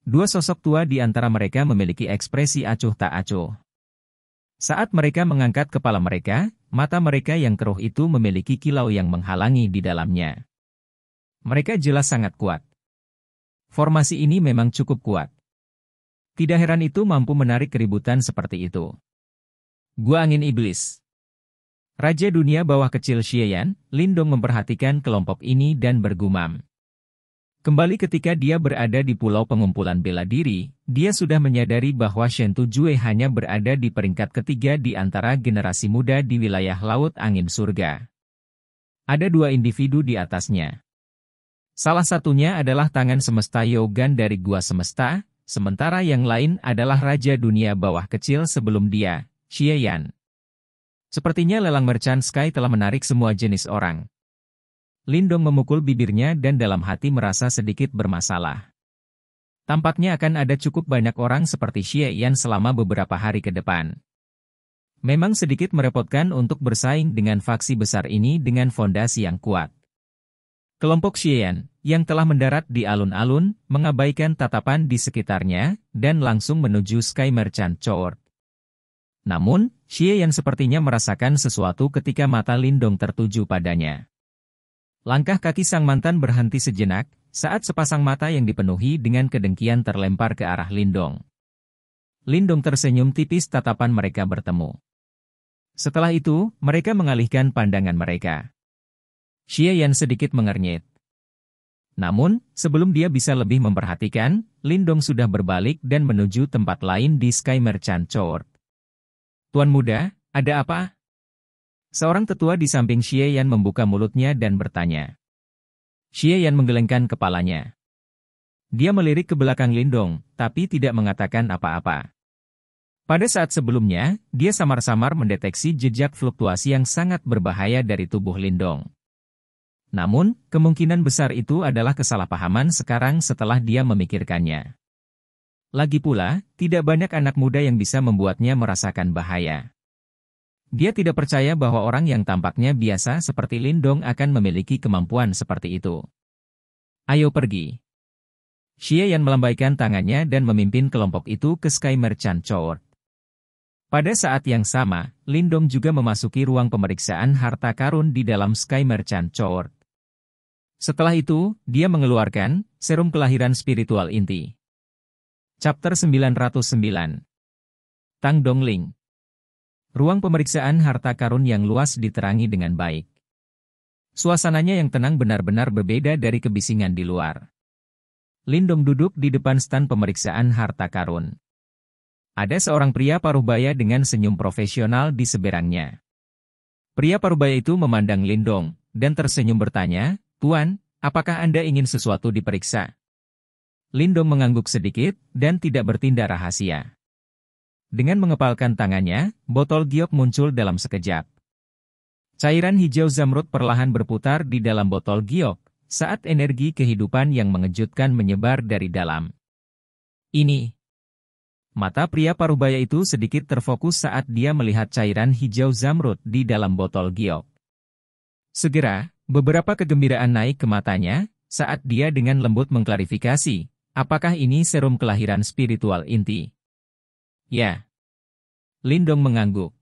Dua sosok tua di antara mereka memiliki ekspresi acuh tak acuh. Saat mereka mengangkat kepala mereka, mata mereka yang keruh itu memiliki kilau yang menghalangi di dalamnya. Mereka jelas sangat kuat. Formasi ini memang cukup kuat. Tidak heran itu mampu menarik keributan seperti itu. Gua Angin Iblis. Raja dunia bawah kecil Xieyan, Lindong memperhatikan kelompok ini dan bergumam. Kembali ketika dia berada di pulau pengumpulan bela diri, dia sudah menyadari bahwa Shen Tujue hanya berada di peringkat ketiga di antara generasi muda di wilayah Laut Angin Surga. Ada dua individu di atasnya. Salah satunya adalah tangan semesta Yogan dari Gua Semesta, sementara yang lain adalah Raja dunia bawah kecil sebelum dia, Xieyan. Sepertinya lelang Merchant Sky telah menarik semua jenis orang. Lindong memukul bibirnya dan dalam hati merasa sedikit bermasalah. Tampaknya akan ada cukup banyak orang seperti Xieyan selama beberapa hari ke depan. Memang sedikit merepotkan untuk bersaing dengan faksi besar ini dengan fondasi yang kuat. Kelompok Xieyan, yang telah mendarat di alun-alun, mengabaikan tatapan di sekitarnya, dan langsung menuju Sky Merchant Court. Namun, Xieyan sepertinya merasakan sesuatu ketika mata Lindong tertuju padanya. Langkah kaki sang mantan berhenti sejenak, saat sepasang mata yang dipenuhi dengan kedengkian terlempar ke arah Lindong. Lindong tersenyum tipis tatapan mereka bertemu. Setelah itu, mereka mengalihkan pandangan mereka. Xieyan sedikit mengernyit. Namun, sebelum dia bisa lebih memperhatikan, Lindong sudah berbalik dan menuju tempat lain di Sky Merchant Court. Tuan muda, ada apa? Seorang tetua di samping Xieyan membuka mulutnya dan bertanya. Xieyan menggelengkan kepalanya. Dia melirik ke belakang Lindong, tapi tidak mengatakan apa-apa. Pada saat sebelumnya, dia samar-samar mendeteksi jejak fluktuasi yang sangat berbahaya dari tubuh Lindong. Namun, kemungkinan besar itu adalah kesalahpahaman sekarang setelah dia memikirkannya. Lagi pula, tidak banyak anak muda yang bisa membuatnya merasakan bahaya. Dia tidak percaya bahwa orang yang tampaknya biasa seperti Lindong akan memiliki kemampuan seperti itu. Ayo pergi. Xieyan melambaikan tangannya dan memimpin kelompok itu ke Sky Merchant Court. Pada saat yang sama, Lindong juga memasuki ruang pemeriksaan harta karun di dalam Sky Merchant Court. Setelah itu, dia mengeluarkan serum kelahiran spiritual inti. Chapter 909. Tang Dongling. Ruang pemeriksaan harta karun yang luas diterangi dengan baik. Suasananya yang tenang benar-benar berbeda dari kebisingan di luar. Lindong duduk di depan stan pemeriksaan harta karun. Ada seorang pria parubaya dengan senyum profesional di seberangnya. Pria parubaya itu memandang Lindong, dan tersenyum bertanya, "Tuan, apakah Anda ingin sesuatu diperiksa?" Lindong mengangguk sedikit, dan tidak bertindak rahasia. Dengan mengepalkan tangannya, botol giok muncul dalam sekejap. Cairan hijau zamrud perlahan berputar di dalam botol giok, saat energi kehidupan yang mengejutkan menyebar dari dalam. Ini. Mata pria parubaya itu sedikit terfokus saat dia melihat cairan hijau zamrud di dalam botol giok. Segera, beberapa kegembiraan naik ke matanya, saat dia dengan lembut mengklarifikasi, apakah ini serum kelahiran spiritual inti? Ya. Lindong mengangguk.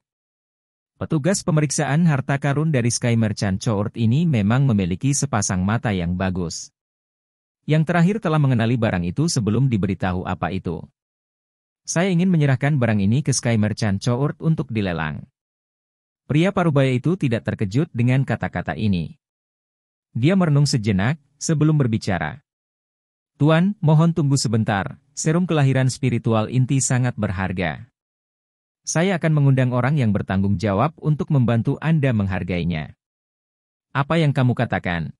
Petugas pemeriksaan harta karun dari Sky Merchant Chourt ini memang memiliki sepasang mata yang bagus. Yang terakhir telah mengenali barang itu sebelum diberitahu apa itu. Saya ingin menyerahkan barang ini ke Sky Merchant Chourt untuk dilelang. Pria parubaya itu tidak terkejut dengan kata-kata ini. Dia merenung sejenak, sebelum berbicara. Tuan, mohon tunggu sebentar, serum kelahiran spiritual inti sangat berharga. Saya akan mengundang orang yang bertanggung jawab untuk membantu Anda menghargainya. Apa yang kamu katakan?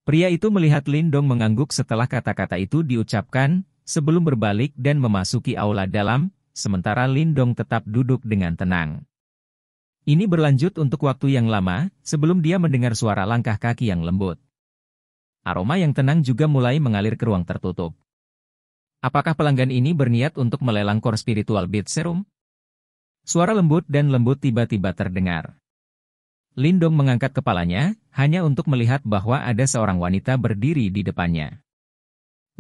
Pria itu melihat Lindong mengangguk setelah kata-kata itu diucapkan, sebelum berbalik dan memasuki aula dalam, sementara Lindong tetap duduk dengan tenang. Ini berlanjut untuk waktu yang lama, sebelum dia mendengar suara langkah kaki yang lembut. Aroma yang tenang juga mulai mengalir ke ruang tertutup. Apakah pelanggan ini berniat untuk melelang core spiritual bead serum? Suara lembut dan lembut tiba-tiba terdengar. Lindong mengangkat kepalanya, hanya untuk melihat bahwa ada seorang wanita berdiri di depannya.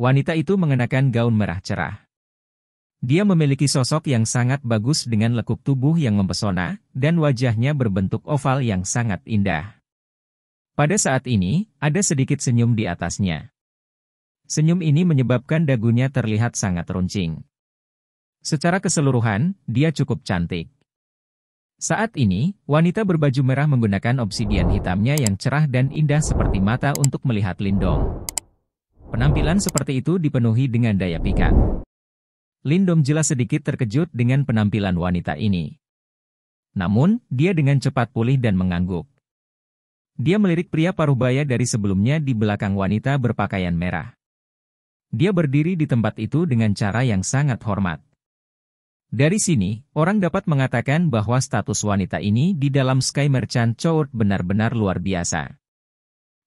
Wanita itu mengenakan gaun merah cerah. Dia memiliki sosok yang sangat bagus dengan lekuk tubuh yang mempesona, dan wajahnya berbentuk oval yang sangat indah. Pada saat ini, ada sedikit senyum di atasnya. Senyum ini menyebabkan dagunya terlihat sangat runcing. Secara keseluruhan, dia cukup cantik. Saat ini, wanita berbaju merah menggunakan obsidian hitamnya yang cerah dan indah seperti mata untuk melihat Lindong. Penampilan seperti itu dipenuhi dengan daya pikat. Lindong jelas sedikit terkejut dengan penampilan wanita ini. Namun, dia dengan cepat pulih dan mengangguk. Dia melirik pria parubaya dari sebelumnya di belakang wanita berpakaian merah. Dia berdiri di tempat itu dengan cara yang sangat hormat. Dari sini, orang dapat mengatakan bahwa status wanita ini di dalam Sky Merchant Chourt benar-benar luar biasa.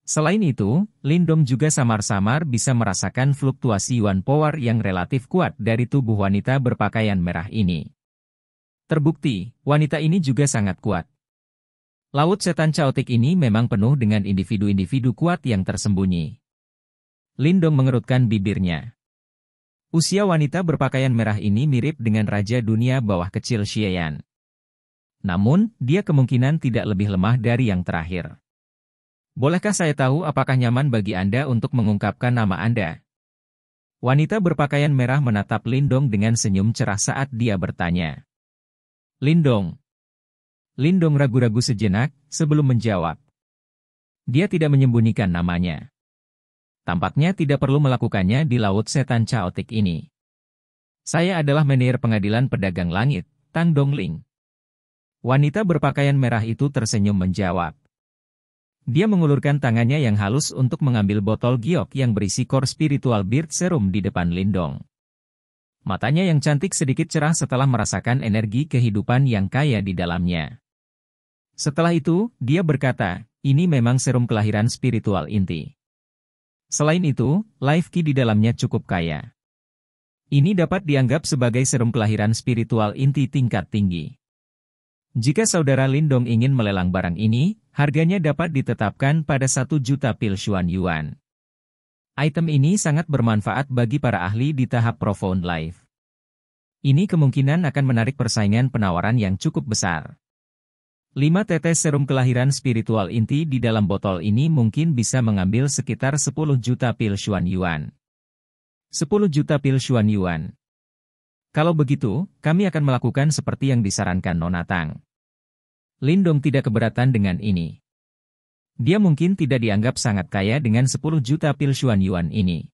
Selain itu, Lindong juga samar-samar bisa merasakan fluktuasi yuan power yang relatif kuat dari tubuh wanita berpakaian merah ini. Terbukti, wanita ini juga sangat kuat. Laut setan caotik ini memang penuh dengan individu-individu kuat yang tersembunyi. Lindong mengerutkan bibirnya. Usia wanita berpakaian merah ini mirip dengan Raja Dunia Bawah Kecil Xiayan. Namun, dia kemungkinan tidak lebih lemah dari yang terakhir. Bolehkah saya tahu apakah nyaman bagi Anda untuk mengungkapkan nama Anda? Wanita berpakaian merah menatap Lindong dengan senyum cerah saat dia bertanya. Lindong. Lindong ragu-ragu sejenak, sebelum menjawab. Dia tidak menyembunyikan namanya. Tampaknya tidak perlu melakukannya di Laut Setan Caotik ini. Saya adalah manajer pengadilan pedagang langit, Tang Dongling. Wanita berpakaian merah itu tersenyum menjawab. Dia mengulurkan tangannya yang halus untuk mengambil botol giok yang berisi core spiritual beard serum di depan Lindong. Matanya yang cantik sedikit cerah setelah merasakan energi kehidupan yang kaya di dalamnya. Setelah itu, dia berkata, ini memang serum kelahiran spiritual inti. Selain itu, life key di dalamnya cukup kaya. Ini dapat dianggap sebagai serum kelahiran spiritual inti tingkat tinggi. Jika saudara Lindong ingin melelang barang ini, harganya dapat ditetapkan pada 1 juta pil Xuan Yuan. Item ini sangat bermanfaat bagi para ahli di tahap Profound Life. Ini kemungkinan akan menarik persaingan penawaran yang cukup besar. 5 tetes serum kelahiran spiritual inti di dalam botol ini mungkin bisa mengambil sekitar 10 juta pil Xuan Yuan. 10 juta pil Xuan Yuan. Kalau begitu, kami akan melakukan seperti yang disarankan Nona Tang. Lindong tidak keberatan dengan ini. Dia mungkin tidak dianggap sangat kaya dengan 10 juta pil Xuan Yuan ini.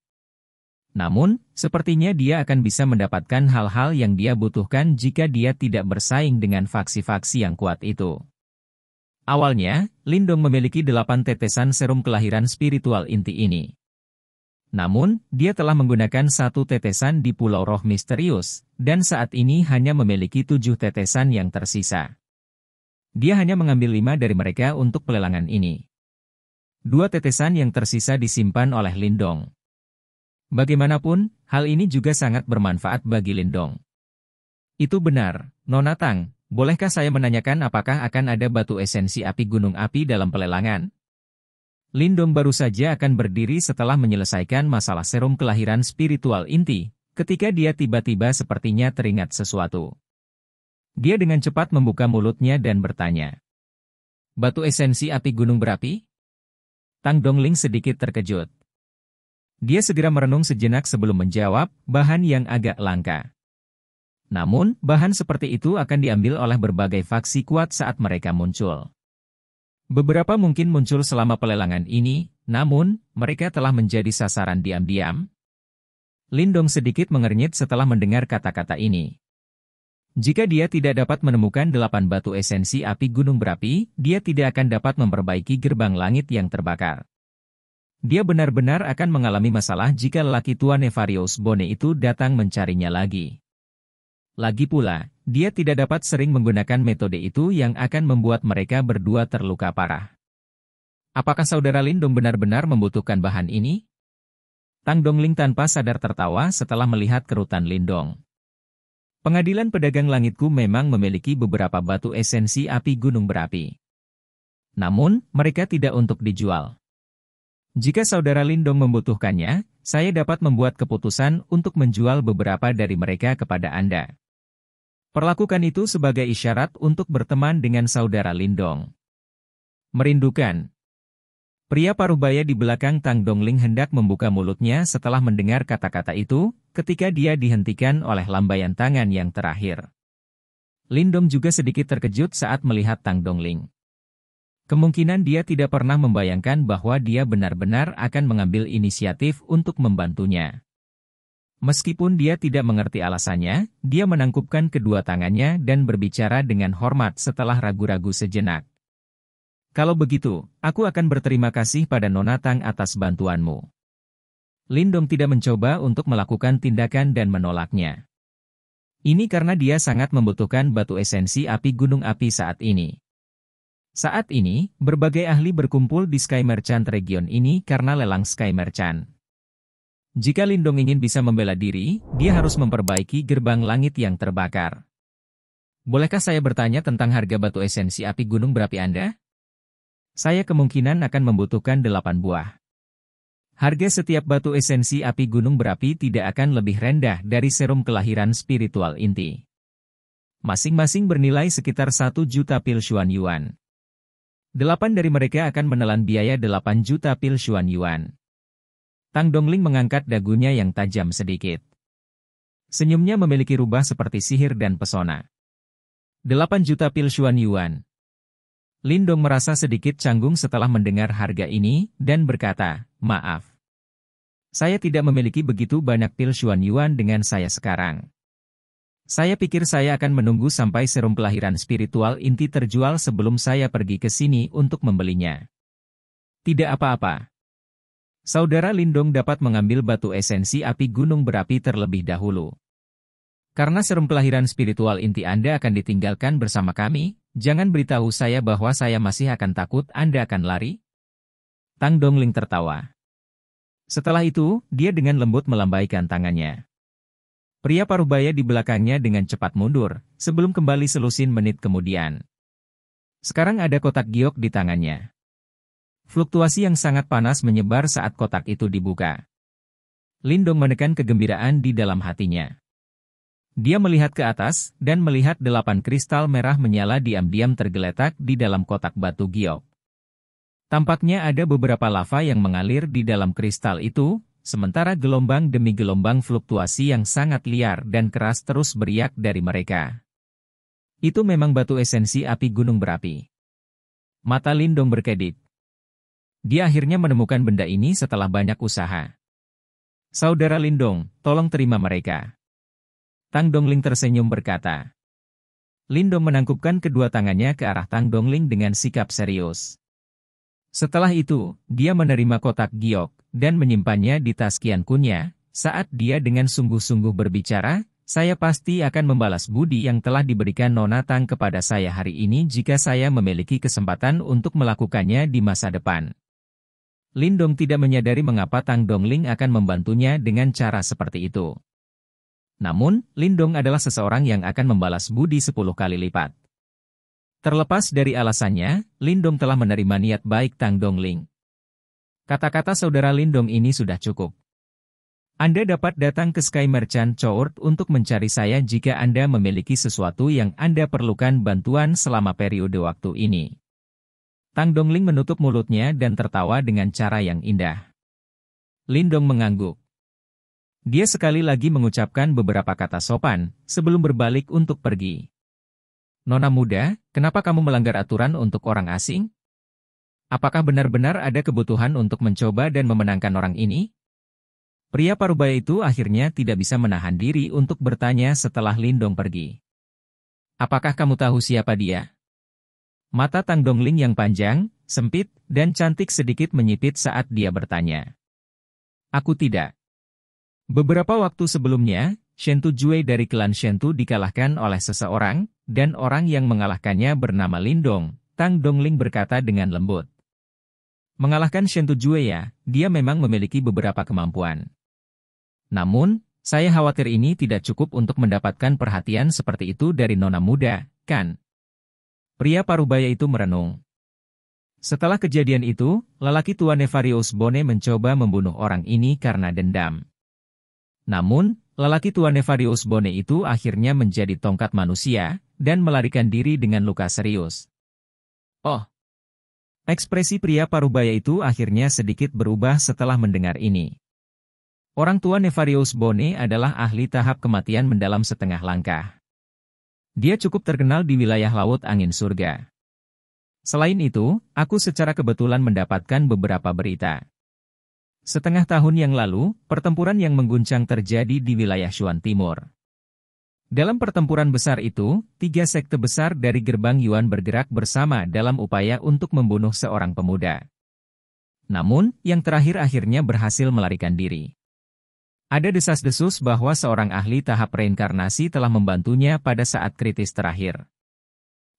Namun, sepertinya dia akan bisa mendapatkan hal-hal yang dia butuhkan jika dia tidak bersaing dengan faksi-faksi yang kuat itu. Awalnya, Lindong memiliki 8 tetesan serum kelahiran spiritual inti ini. Namun, dia telah menggunakan 1 tetesan di Pulau Roh Misterius, dan saat ini hanya memiliki 7 tetesan yang tersisa. Dia hanya mengambil 5 dari mereka untuk pelelangan ini. 2 tetesan yang tersisa disimpan oleh Lindong. Bagaimanapun, hal ini juga sangat bermanfaat bagi Lindong. Itu benar, Nona Tang, bolehkah saya menanyakan apakah akan ada batu esensi api gunung api dalam pelelangan? Lindong baru saja akan berdiri setelah menyelesaikan masalah serum kelahiran spiritual inti, ketika dia tiba-tiba sepertinya teringat sesuatu. Dia dengan cepat membuka mulutnya dan bertanya. Batu esensi api gunung berapi? Tang Dongling sedikit terkejut. Dia segera merenung sejenak sebelum menjawab, bahan yang agak langka. Namun, bahan seperti itu akan diambil oleh berbagai faksi kuat saat mereka muncul. Beberapa mungkin muncul selama pelelangan ini, namun, mereka telah menjadi sasaran diam-diam. Lindong sedikit mengernyit setelah mendengar kata-kata ini. Jika dia tidak dapat menemukan 8 batu esensi api gunung berapi, dia tidak akan dapat memperbaiki gerbang langit yang terbakar. Dia benar-benar akan mengalami masalah jika lelaki tua Nefarious Bone itu datang mencarinya lagi. Lagi pula, dia tidak dapat sering menggunakan metode itu yang akan membuat mereka berdua terluka parah. Apakah saudara Lindong benar-benar membutuhkan bahan ini? Tang Dongling tanpa sadar tertawa setelah melihat kerutan Lindong. Pengadilan Pedagang Langitku memang memiliki beberapa batu esensi api gunung berapi. Namun, mereka tidak untuk dijual. Jika saudara Lindong membutuhkannya, saya dapat membuat keputusan untuk menjual beberapa dari mereka kepada Anda. Perlakukan itu sebagai isyarat untuk berteman dengan saudara Lindong. Merindukan. Pria parubaya di belakang Tang Dongling hendak membuka mulutnya setelah mendengar kata-kata itu, ketika dia dihentikan oleh lambaian tangan yang terakhir. Lindong juga sedikit terkejut saat melihat Tang Dongling. Kemungkinan dia tidak pernah membayangkan bahwa dia benar-benar akan mengambil inisiatif untuk membantunya. Meskipun dia tidak mengerti alasannya, dia menangkupkan kedua tangannya dan berbicara dengan hormat setelah ragu-ragu sejenak. Kalau begitu, aku akan berterima kasih pada Nona Tang atas bantuanmu. Lindong tidak mencoba untuk melakukan tindakan dan menolaknya. Ini karena dia sangat membutuhkan batu esensi api gunung api saat ini. Saat ini, berbagai ahli berkumpul di Sky Merchant region ini karena lelang Sky Merchant. Jika Lindong ingin bisa membela diri, dia harus memperbaiki gerbang langit yang terbakar. Bolehkah saya bertanya tentang harga batu esensi api gunung berapi Anda? Saya kemungkinan akan membutuhkan 8 buah. Harga setiap batu esensi api gunung berapi tidak akan lebih rendah dari serum kelahiran spiritual inti. Masing-masing bernilai sekitar 1 juta pil Xuan Yuan. 8 dari mereka akan menelan biaya 8 juta pil Xuan Yuan. Tang Dongling mengangkat dagunya yang tajam sedikit. Senyumnya memiliki rubah seperti sihir dan pesona. 8 juta pil Xuan Yuan. Lindong merasa sedikit canggung setelah mendengar harga ini, dan berkata, maaf. Saya tidak memiliki begitu banyak pil Xuan Yuan dengan saya sekarang. Saya pikir saya akan menunggu sampai serum kelahiran spiritual inti terjual sebelum saya pergi ke sini untuk membelinya. Tidak apa-apa. Saudara Lindong dapat mengambil batu esensi api gunung berapi terlebih dahulu. Karena serum kelahiran spiritual inti Anda akan ditinggalkan bersama kami, jangan beritahu saya bahwa saya masih akan takut Anda akan lari. Tang Dongling tertawa. Setelah itu, dia dengan lembut melambaikan tangannya. Pria parubaya di belakangnya dengan cepat mundur, sebelum kembali selusin menit kemudian. Sekarang ada kotak giok di tangannya. Fluktuasi yang sangat panas menyebar saat kotak itu dibuka. Lindong menekan kegembiraan di dalam hatinya. Dia melihat ke atas, dan melihat 8 kristal merah menyala diam-diam tergeletak di dalam kotak batu giok. Tampaknya ada beberapa lava yang mengalir di dalam kristal itu, sementara gelombang demi gelombang fluktuasi yang sangat liar dan keras terus beriak dari mereka. Itu memang batu esensi api gunung berapi. Mata Lindong berkedip. Dia akhirnya menemukan benda ini setelah banyak usaha. Saudara Lindong, tolong terima mereka. Tang Dongling tersenyum berkata. Lindong menangkupkan kedua tangannya ke arah Tang Dongling dengan sikap serius. Setelah itu, dia menerima kotak giok, dan menyimpannya di tas Qian Kunnya. Saat dia dengan sungguh-sungguh berbicara, saya pasti akan membalas budi yang telah diberikan Nona Tang kepada saya hari ini jika saya memiliki kesempatan untuk melakukannya di masa depan. Lindong tidak menyadari mengapa Tang Dongling akan membantunya dengan cara seperti itu. Namun, Lindong adalah seseorang yang akan membalas budi 10 kali lipat. Terlepas dari alasannya, Lindong telah menerima niat baik Tang Dongling. Kata-kata saudara Lindong ini sudah cukup. Anda dapat datang ke Sky Merchant Court untuk mencari saya jika Anda memiliki sesuatu yang Anda perlukan bantuan selama periode waktu ini. Tang Dongling menutup mulutnya dan tertawa dengan cara yang indah. Lindong mengangguk. Dia sekali lagi mengucapkan beberapa kata sopan, sebelum berbalik untuk pergi. Nona muda, kenapa kamu melanggar aturan untuk orang asing? Apakah benar-benar ada kebutuhan untuk mencoba dan memenangkan orang ini? Pria parubaya itu akhirnya tidak bisa menahan diri untuk bertanya setelah Lindong pergi. Apakah kamu tahu siapa dia? Mata Tang Dongling yang panjang, sempit, dan cantik sedikit menyipit saat dia bertanya. Aku tidak. Beberapa waktu sebelumnya, Shentu Jue dari klan Shentu dikalahkan oleh seseorang, dan orang yang mengalahkannya bernama Lindong, Tang Dongling berkata dengan lembut. Mengalahkan Shentu Jue ya, dia memang memiliki beberapa kemampuan. Namun, saya khawatir ini tidak cukup untuk mendapatkan perhatian seperti itu dari nona muda, kan? Pria parubaya itu merenung. Setelah kejadian itu, lelaki tua Nefarious Bone mencoba membunuh orang ini karena dendam. Namun, lelaki tua Nefarious Bone itu akhirnya menjadi tongkat manusia, dan melarikan diri dengan luka serius. Oh! Ekspresi pria parubaya itu akhirnya sedikit berubah setelah mendengar ini. Orang tua Nefarious Bone adalah ahli tahap kematian mendalam setengah langkah. Dia cukup terkenal di wilayah Laut Angin Surga. Selain itu, aku secara kebetulan mendapatkan beberapa berita. Setengah tahun yang lalu, pertempuran yang mengguncang terjadi di wilayah Shuan Timur. Dalam pertempuran besar itu, 3 sekte besar dari gerbang Yuan bergerak bersama dalam upaya untuk membunuh seorang pemuda. Namun, yang terakhir akhirnya berhasil melarikan diri. Ada desas-desus bahwa seorang ahli tahap reinkarnasi telah membantunya pada saat kritis terakhir.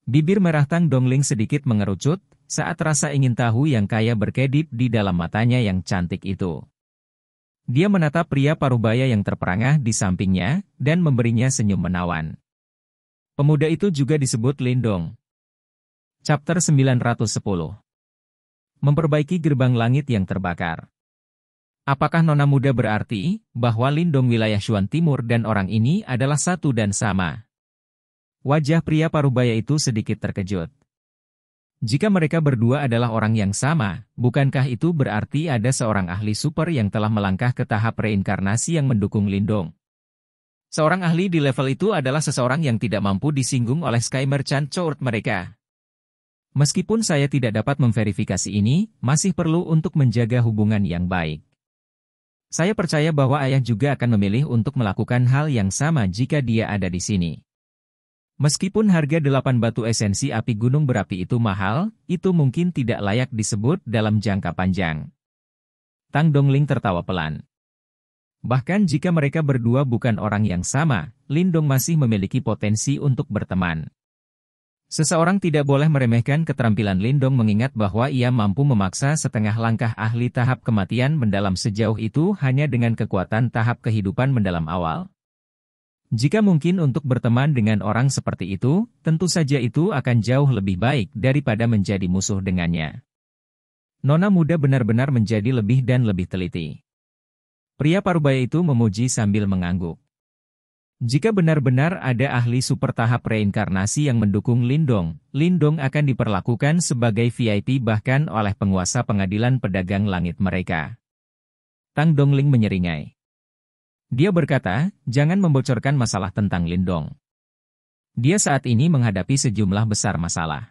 Bibir merah Tang Dongling sedikit mengerucut, saat rasa ingin tahu yang kaya berkedip di dalam matanya yang cantik itu. Dia menatap pria parubaya yang terperangah di sampingnya, dan memberinya senyum menawan. Pemuda itu juga disebut Lindong. Chapter 910. Memperbaiki gerbang langit yang terbakar. Apakah nona muda berarti, bahwa Lindong wilayah Shuan Timur dan orang ini adalah satu dan sama? Wajah pria parubaya itu sedikit terkejut. Jika mereka berdua adalah orang yang sama, bukankah itu berarti ada seorang ahli super yang telah melangkah ke tahap reinkarnasi yang mendukung Lindong? Seorang ahli di level itu adalah seseorang yang tidak mampu disinggung oleh Sky Merchant Court mereka. Meskipun saya tidak dapat memverifikasi ini, masih perlu untuk menjaga hubungan yang baik. Saya percaya bahwa ayah juga akan memilih untuk melakukan hal yang sama jika dia ada di sini. Meskipun harga 8 batu esensi api gunung berapi itu mahal, itu mungkin tidak layak disebut dalam jangka panjang. Tang Dongling tertawa pelan. Bahkan jika mereka berdua bukan orang yang sama, Lindong masih memiliki potensi untuk berteman. Seseorang tidak boleh meremehkan keterampilan Lindong mengingat bahwa ia mampu memaksa setengah langkah ahli tahap kematian mendalam sejauh itu hanya dengan kekuatan tahap kehidupan mendalam awal. Jika mungkin untuk berteman dengan orang seperti itu, tentu saja itu akan jauh lebih baik daripada menjadi musuh dengannya. Nona muda benar-benar menjadi lebih dan lebih teliti. Pria parubaya itu memuji sambil mengangguk. Jika benar-benar ada ahli super tahap reinkarnasi yang mendukung Lindong, Lindong akan diperlakukan sebagai VIP bahkan oleh penguasa pengadilan pedagang langit mereka. Tang Dongling menyeringai. Dia berkata, jangan membocorkan masalah tentang Lindong. Dia saat ini menghadapi sejumlah besar masalah.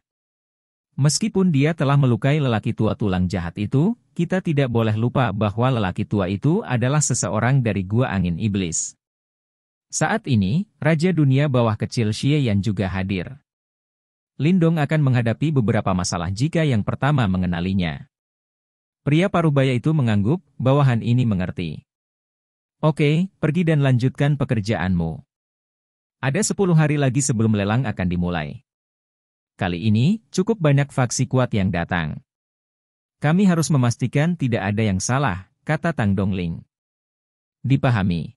Meskipun dia telah melukai lelaki tua tulang jahat itu, kita tidak boleh lupa bahwa lelaki tua itu adalah seseorang dari Gua Angin Iblis. Saat ini, Raja Dunia Bawah Kecil Xie Yan juga hadir. Lindong akan menghadapi beberapa masalah jika yang pertama mengenalinya. Pria parubaya itu mengangguk, bawahan ini mengerti. Oke, pergi dan lanjutkan pekerjaanmu. Ada 10 hari lagi sebelum lelang akan dimulai. Kali ini, cukup banyak faksi kuat yang datang. Kami harus memastikan tidak ada yang salah, kata Tang Dongling. Dipahami.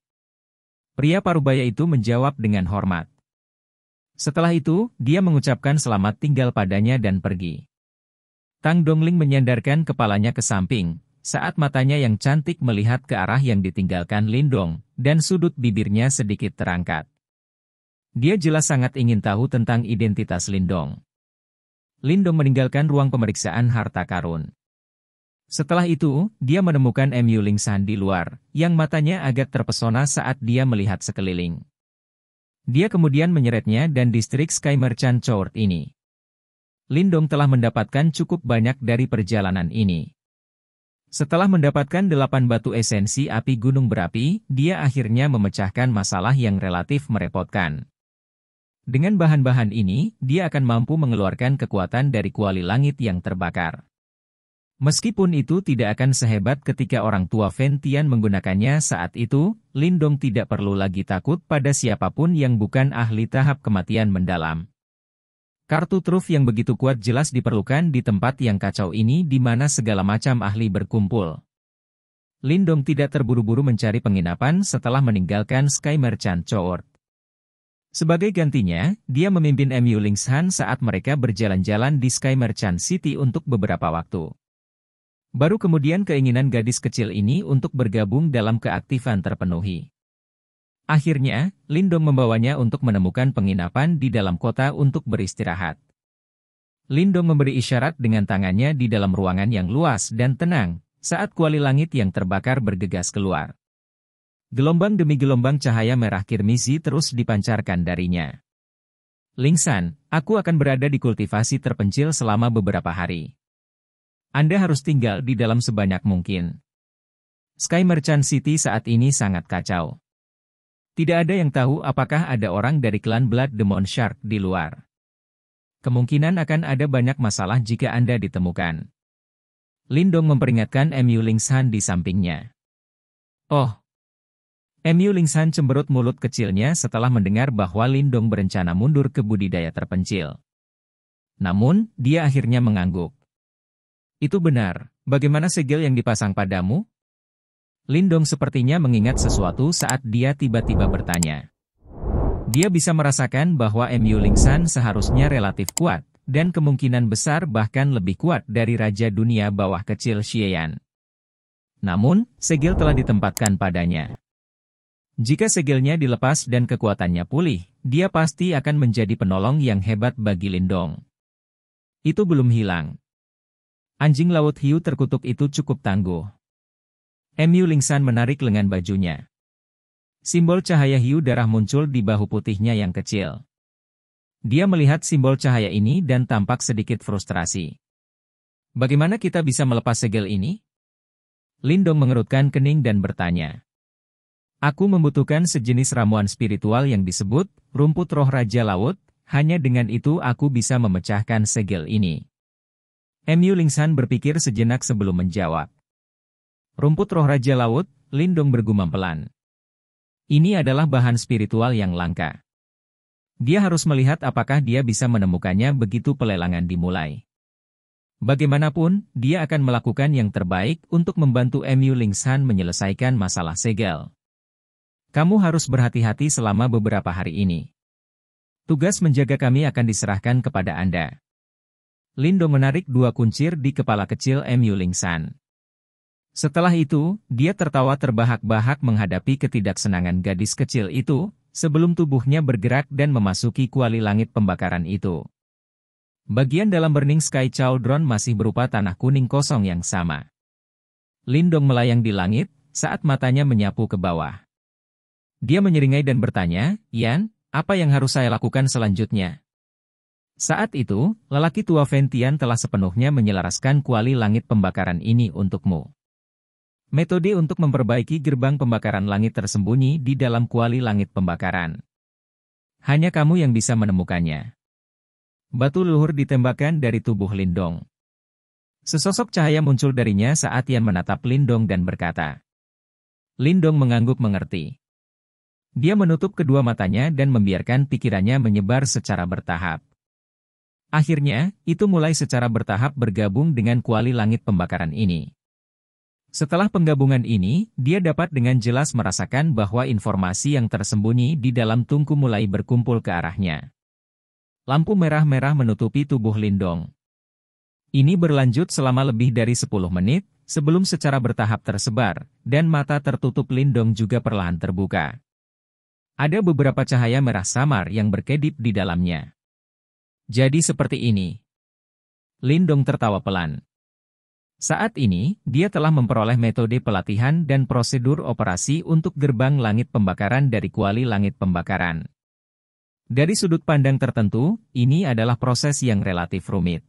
Pria parubaya itu menjawab dengan hormat. Setelah itu, dia mengucapkan selamat tinggal padanya dan pergi. Tang Dongling menyandarkan kepalanya ke samping, saat matanya yang cantik melihat ke arah yang ditinggalkan Lindong, dan sudut bibirnya sedikit terangkat. Dia jelas sangat ingin tahu tentang identitas Lindong. Lindong meninggalkan ruang pemeriksaan harta karun. Setelah itu, dia menemukan Mu Lingsan di luar, yang matanya agak terpesona saat dia melihat sekeliling. Dia kemudian menyeretnya dan distrik Sky Merchant Court ini. Lindong telah mendapatkan cukup banyak dari perjalanan ini. Setelah mendapatkan 8 batu esensi api gunung berapi, dia akhirnya memecahkan masalah yang relatif merepotkan. Dengan bahan-bahan ini, dia akan mampu mengeluarkan kekuatan dari kuali langit yang terbakar. Meskipun itu tidak akan sehebat ketika orang tua Fen Tian menggunakannya saat itu, Lindong tidak perlu lagi takut pada siapapun yang bukan ahli tahap kematian mendalam. Kartu truf yang begitu kuat jelas diperlukan di tempat yang kacau ini di mana segala macam ahli berkumpul. Lindong tidak terburu-buru mencari penginapan setelah meninggalkan Sky Merchant Court. Sebagai gantinya, dia memimpin Mu Lingsan saat mereka berjalan-jalan di Sky Merchant City untuk beberapa waktu. Baru kemudian keinginan gadis kecil ini untuk bergabung dalam keaktifan terpenuhi. Akhirnya, Lindong membawanya untuk menemukan penginapan di dalam kota untuk beristirahat. Lindong memberi isyarat dengan tangannya di dalam ruangan yang luas dan tenang, saat kuali langit yang terbakar bergegas keluar. Gelombang demi gelombang cahaya merah kirmisi terus dipancarkan darinya. Lingsan, aku akan berada di kultivasi terpencil selama beberapa hari. Anda harus tinggal di dalam sebanyak mungkin. Sky Merchant City saat ini sangat kacau. Tidak ada yang tahu apakah ada orang dari klan Blood Demon Shark di luar. Kemungkinan akan ada banyak masalah jika Anda ditemukan. Lindong memperingatkan Mu Lingsan di sampingnya. Oh. Mu Lingsan cemberut mulut kecilnya setelah mendengar bahwa Lindong berencana mundur ke budidaya terpencil. Namun, dia akhirnya mengangguk. Itu benar, bagaimana segel yang dipasang padamu? Lindong sepertinya mengingat sesuatu saat dia tiba-tiba bertanya. Dia bisa merasakan bahwa Mu Lingsan seharusnya relatif kuat, dan kemungkinan besar bahkan lebih kuat dari Raja Dunia Bawah Kecil Xie Yan. Namun, segel telah ditempatkan padanya. Jika segelnya dilepas dan kekuatannya pulih, dia pasti akan menjadi penolong yang hebat bagi Lindong. Itu belum hilang. Anjing laut hiu terkutuk itu cukup tangguh. Mu Lingsan menarik lengan bajunya. Simbol cahaya hiu darah muncul di bahu putihnya yang kecil. Dia melihat simbol cahaya ini dan tampak sedikit frustrasi. Bagaimana kita bisa melepas segel ini? Lindong mengerutkan kening dan bertanya. Aku membutuhkan sejenis ramuan spiritual yang disebut rumput roh Raja Laut, hanya dengan itu aku bisa memecahkan segel ini. Mu Lingsan berpikir sejenak sebelum menjawab. Rumput roh Raja Laut, Lindong bergumam pelan. Ini adalah bahan spiritual yang langka. Dia harus melihat apakah dia bisa menemukannya begitu pelelangan dimulai. Bagaimanapun, dia akan melakukan yang terbaik untuk membantu Mu Lingsan menyelesaikan masalah segel. Kamu harus berhati-hati selama beberapa hari ini. Tugas menjaga kami akan diserahkan kepada Anda. Lindong menarik 2 kuncir di kepala kecil Mu Lingsan. Setelah itu, dia tertawa terbahak-bahak menghadapi ketidaksenangan gadis kecil itu, sebelum tubuhnya bergerak dan memasuki kuali langit pembakaran itu. Bagian dalam Burning Sky Cauldron masih berupa tanah kuning kosong yang sama. Lindong melayang di langit, saat matanya menyapu ke bawah. Dia menyeringai dan bertanya, Yan, apa yang harus saya lakukan selanjutnya? Saat itu, lelaki tua Ventian telah sepenuhnya menyelaraskan kuali langit pembakaran ini untukmu. Metode untuk memperbaiki gerbang pembakaran langit tersembunyi di dalam kuali langit pembakaran. Hanya kamu yang bisa menemukannya. Batu leluhur ditembakkan dari tubuh Lindong. Sesosok cahaya muncul darinya saat Yan menatap Lindong dan berkata. Lindong mengangguk mengerti. Dia menutup kedua matanya dan membiarkan pikirannya menyebar secara bertahap. Akhirnya, itu mulai secara bertahap bergabung dengan kuali langit pembakaran ini. Setelah penggabungan ini, dia dapat dengan jelas merasakan bahwa informasi yang tersembunyi di dalam tungku mulai berkumpul ke arahnya. Lampu merah-merah menutupi tubuh Lindong. Ini berlanjut selama lebih dari 10 menit, sebelum secara bertahap tersebar, dan mata tertutup Lindong juga perlahan terbuka. Ada beberapa cahaya merah samar yang berkedip di dalamnya. Jadi seperti ini. Lindong tertawa pelan. Saat ini, dia telah memperoleh metode pelatihan dan prosedur operasi untuk gerbang langit pembakaran dari kuali langit pembakaran. Dari sudut pandang tertentu, ini adalah proses yang relatif rumit.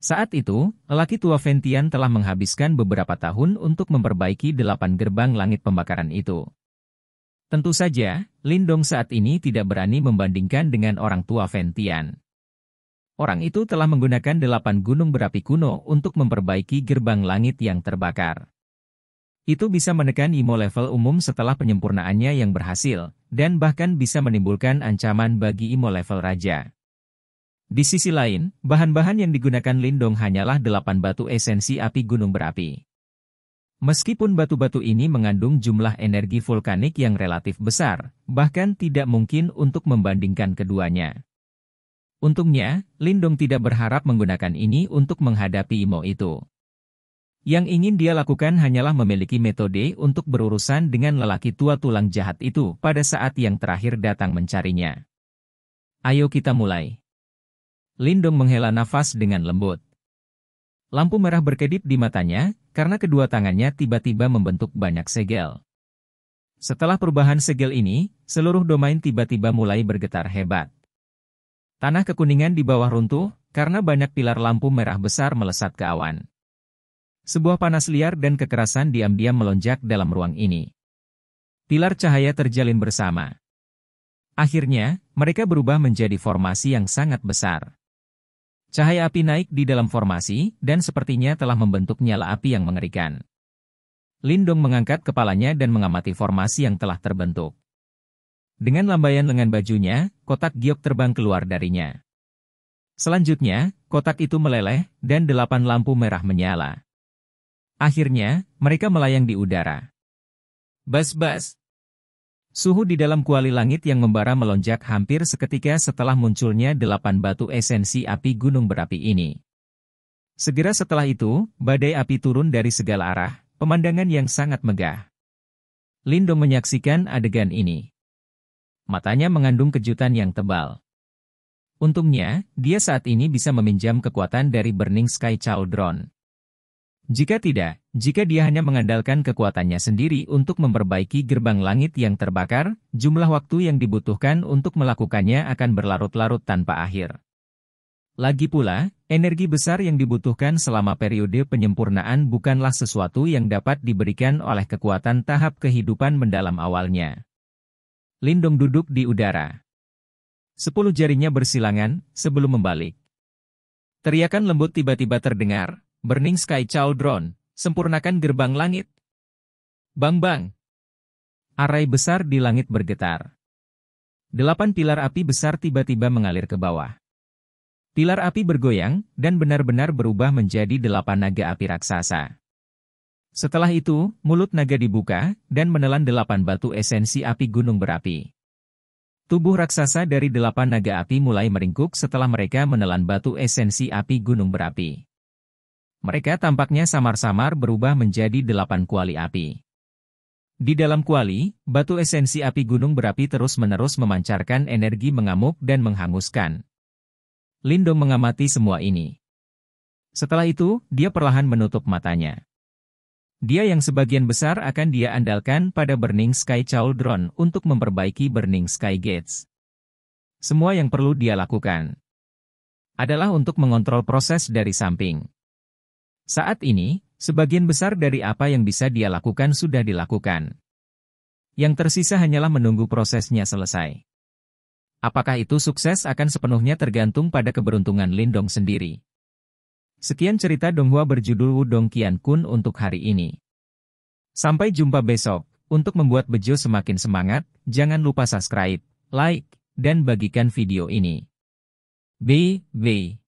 Saat itu, lelaki tua Ventian telah menghabiskan beberapa tahun untuk memperbaiki 8 gerbang langit pembakaran itu. Tentu saja, Lindong saat ini tidak berani membandingkan dengan orang tua Ventian. Orang itu telah menggunakan 8 gunung berapi kuno untuk memperbaiki gerbang langit yang terbakar. Itu bisa menekan IMO level umum setelah penyempurnaannya yang berhasil, dan bahkan bisa menimbulkan ancaman bagi IMO level raja. Di sisi lain, bahan-bahan yang digunakan Lindong hanyalah 8 batu esensi api gunung berapi. Meskipun batu-batu ini mengandung jumlah energi vulkanik yang relatif besar, bahkan tidak mungkin untuk membandingkan keduanya. Untungnya, Lindong tidak berharap menggunakan ini untuk menghadapi IMO itu. Yang ingin dia lakukan hanyalah memiliki metode untuk berurusan dengan lelaki tua tulang jahat itu pada saat yang terakhir datang mencarinya. Ayo kita mulai. Lindong menghela nafas dengan lembut. Lampu merah berkedip di matanya, karena kedua tangannya tiba-tiba membentuk banyak segel. Setelah perubahan segel ini, seluruh domain tiba-tiba mulai bergetar hebat. Tanah kekuningan di bawah runtuh, karena banyak pilar lampu merah besar melesat ke awan. Sebuah panas liar dan kekerasan diam-diam melonjak dalam ruang ini. Pilar cahaya terjalin bersama. Akhirnya, mereka berubah menjadi formasi yang sangat besar. Cahaya api naik di dalam formasi, dan sepertinya telah membentuk nyala api yang mengerikan. Lindong mengangkat kepalanya dan mengamati formasi yang telah terbentuk. Dengan lambaian lengan bajunya, kotak giok terbang keluar darinya. Selanjutnya, kotak itu meleleh, dan 8 lampu merah menyala. Akhirnya, mereka melayang di udara. Bas-bas. Suhu di dalam kuali langit yang membara melonjak hampir seketika setelah munculnya 8 batu esensi api gunung berapi ini. Segera setelah itu, badai api turun dari segala arah, pemandangan yang sangat megah. Lindong menyaksikan adegan ini. Matanya mengandung kejutan yang tebal. Untungnya, dia saat ini bisa meminjam kekuatan dari Burning Sky Cauldron. Jika tidak, jika dia hanya mengandalkan kekuatannya sendiri untuk memperbaiki gerbang langit yang terbakar, jumlah waktu yang dibutuhkan untuk melakukannya akan berlarut-larut tanpa akhir. Lagi pula, energi besar yang dibutuhkan selama periode penyempurnaan bukanlah sesuatu yang dapat diberikan oleh kekuatan tahap kehidupan mendalam awalnya. Lindong duduk di udara. 10 jarinya bersilangan, sebelum membalik. Teriakan lembut tiba-tiba terdengar, Burning Sky Cauldron, sempurnakan gerbang langit. Bang-bang. Arai besar di langit bergetar. 8 pilar api besar tiba-tiba mengalir ke bawah. Pilar api bergoyang, dan benar-benar berubah menjadi 8 naga api raksasa. Setelah itu, mulut naga dibuka, dan menelan 8 batu esensi api gunung berapi. Tubuh raksasa dari 8 naga api mulai meringkuk setelah mereka menelan batu esensi api gunung berapi. Mereka tampaknya samar-samar berubah menjadi 8 kuali api. Di dalam kuali, batu esensi api gunung berapi terus-menerus memancarkan energi mengamuk dan menghanguskan. Lindong mengamati semua ini. Setelah itu, dia perlahan menutup matanya. Dia yang sebagian besar akan dia andalkan pada Burning Sky Cauldron untuk memperbaiki Burning Sky Gates. Semua yang perlu dia lakukan adalah untuk mengontrol proses dari samping. Saat ini, sebagian besar dari apa yang bisa dia lakukan sudah dilakukan. Yang tersisa hanyalah menunggu prosesnya selesai. Apakah itu sukses akan sepenuhnya tergantung pada keberuntungan Lindong sendiri. Sekian cerita Donghua berjudul Wudong Qiankun untuk hari ini. Sampai jumpa besok. Untuk membuat Bejo semakin semangat, jangan lupa subscribe, like, dan bagikan video ini. Bye.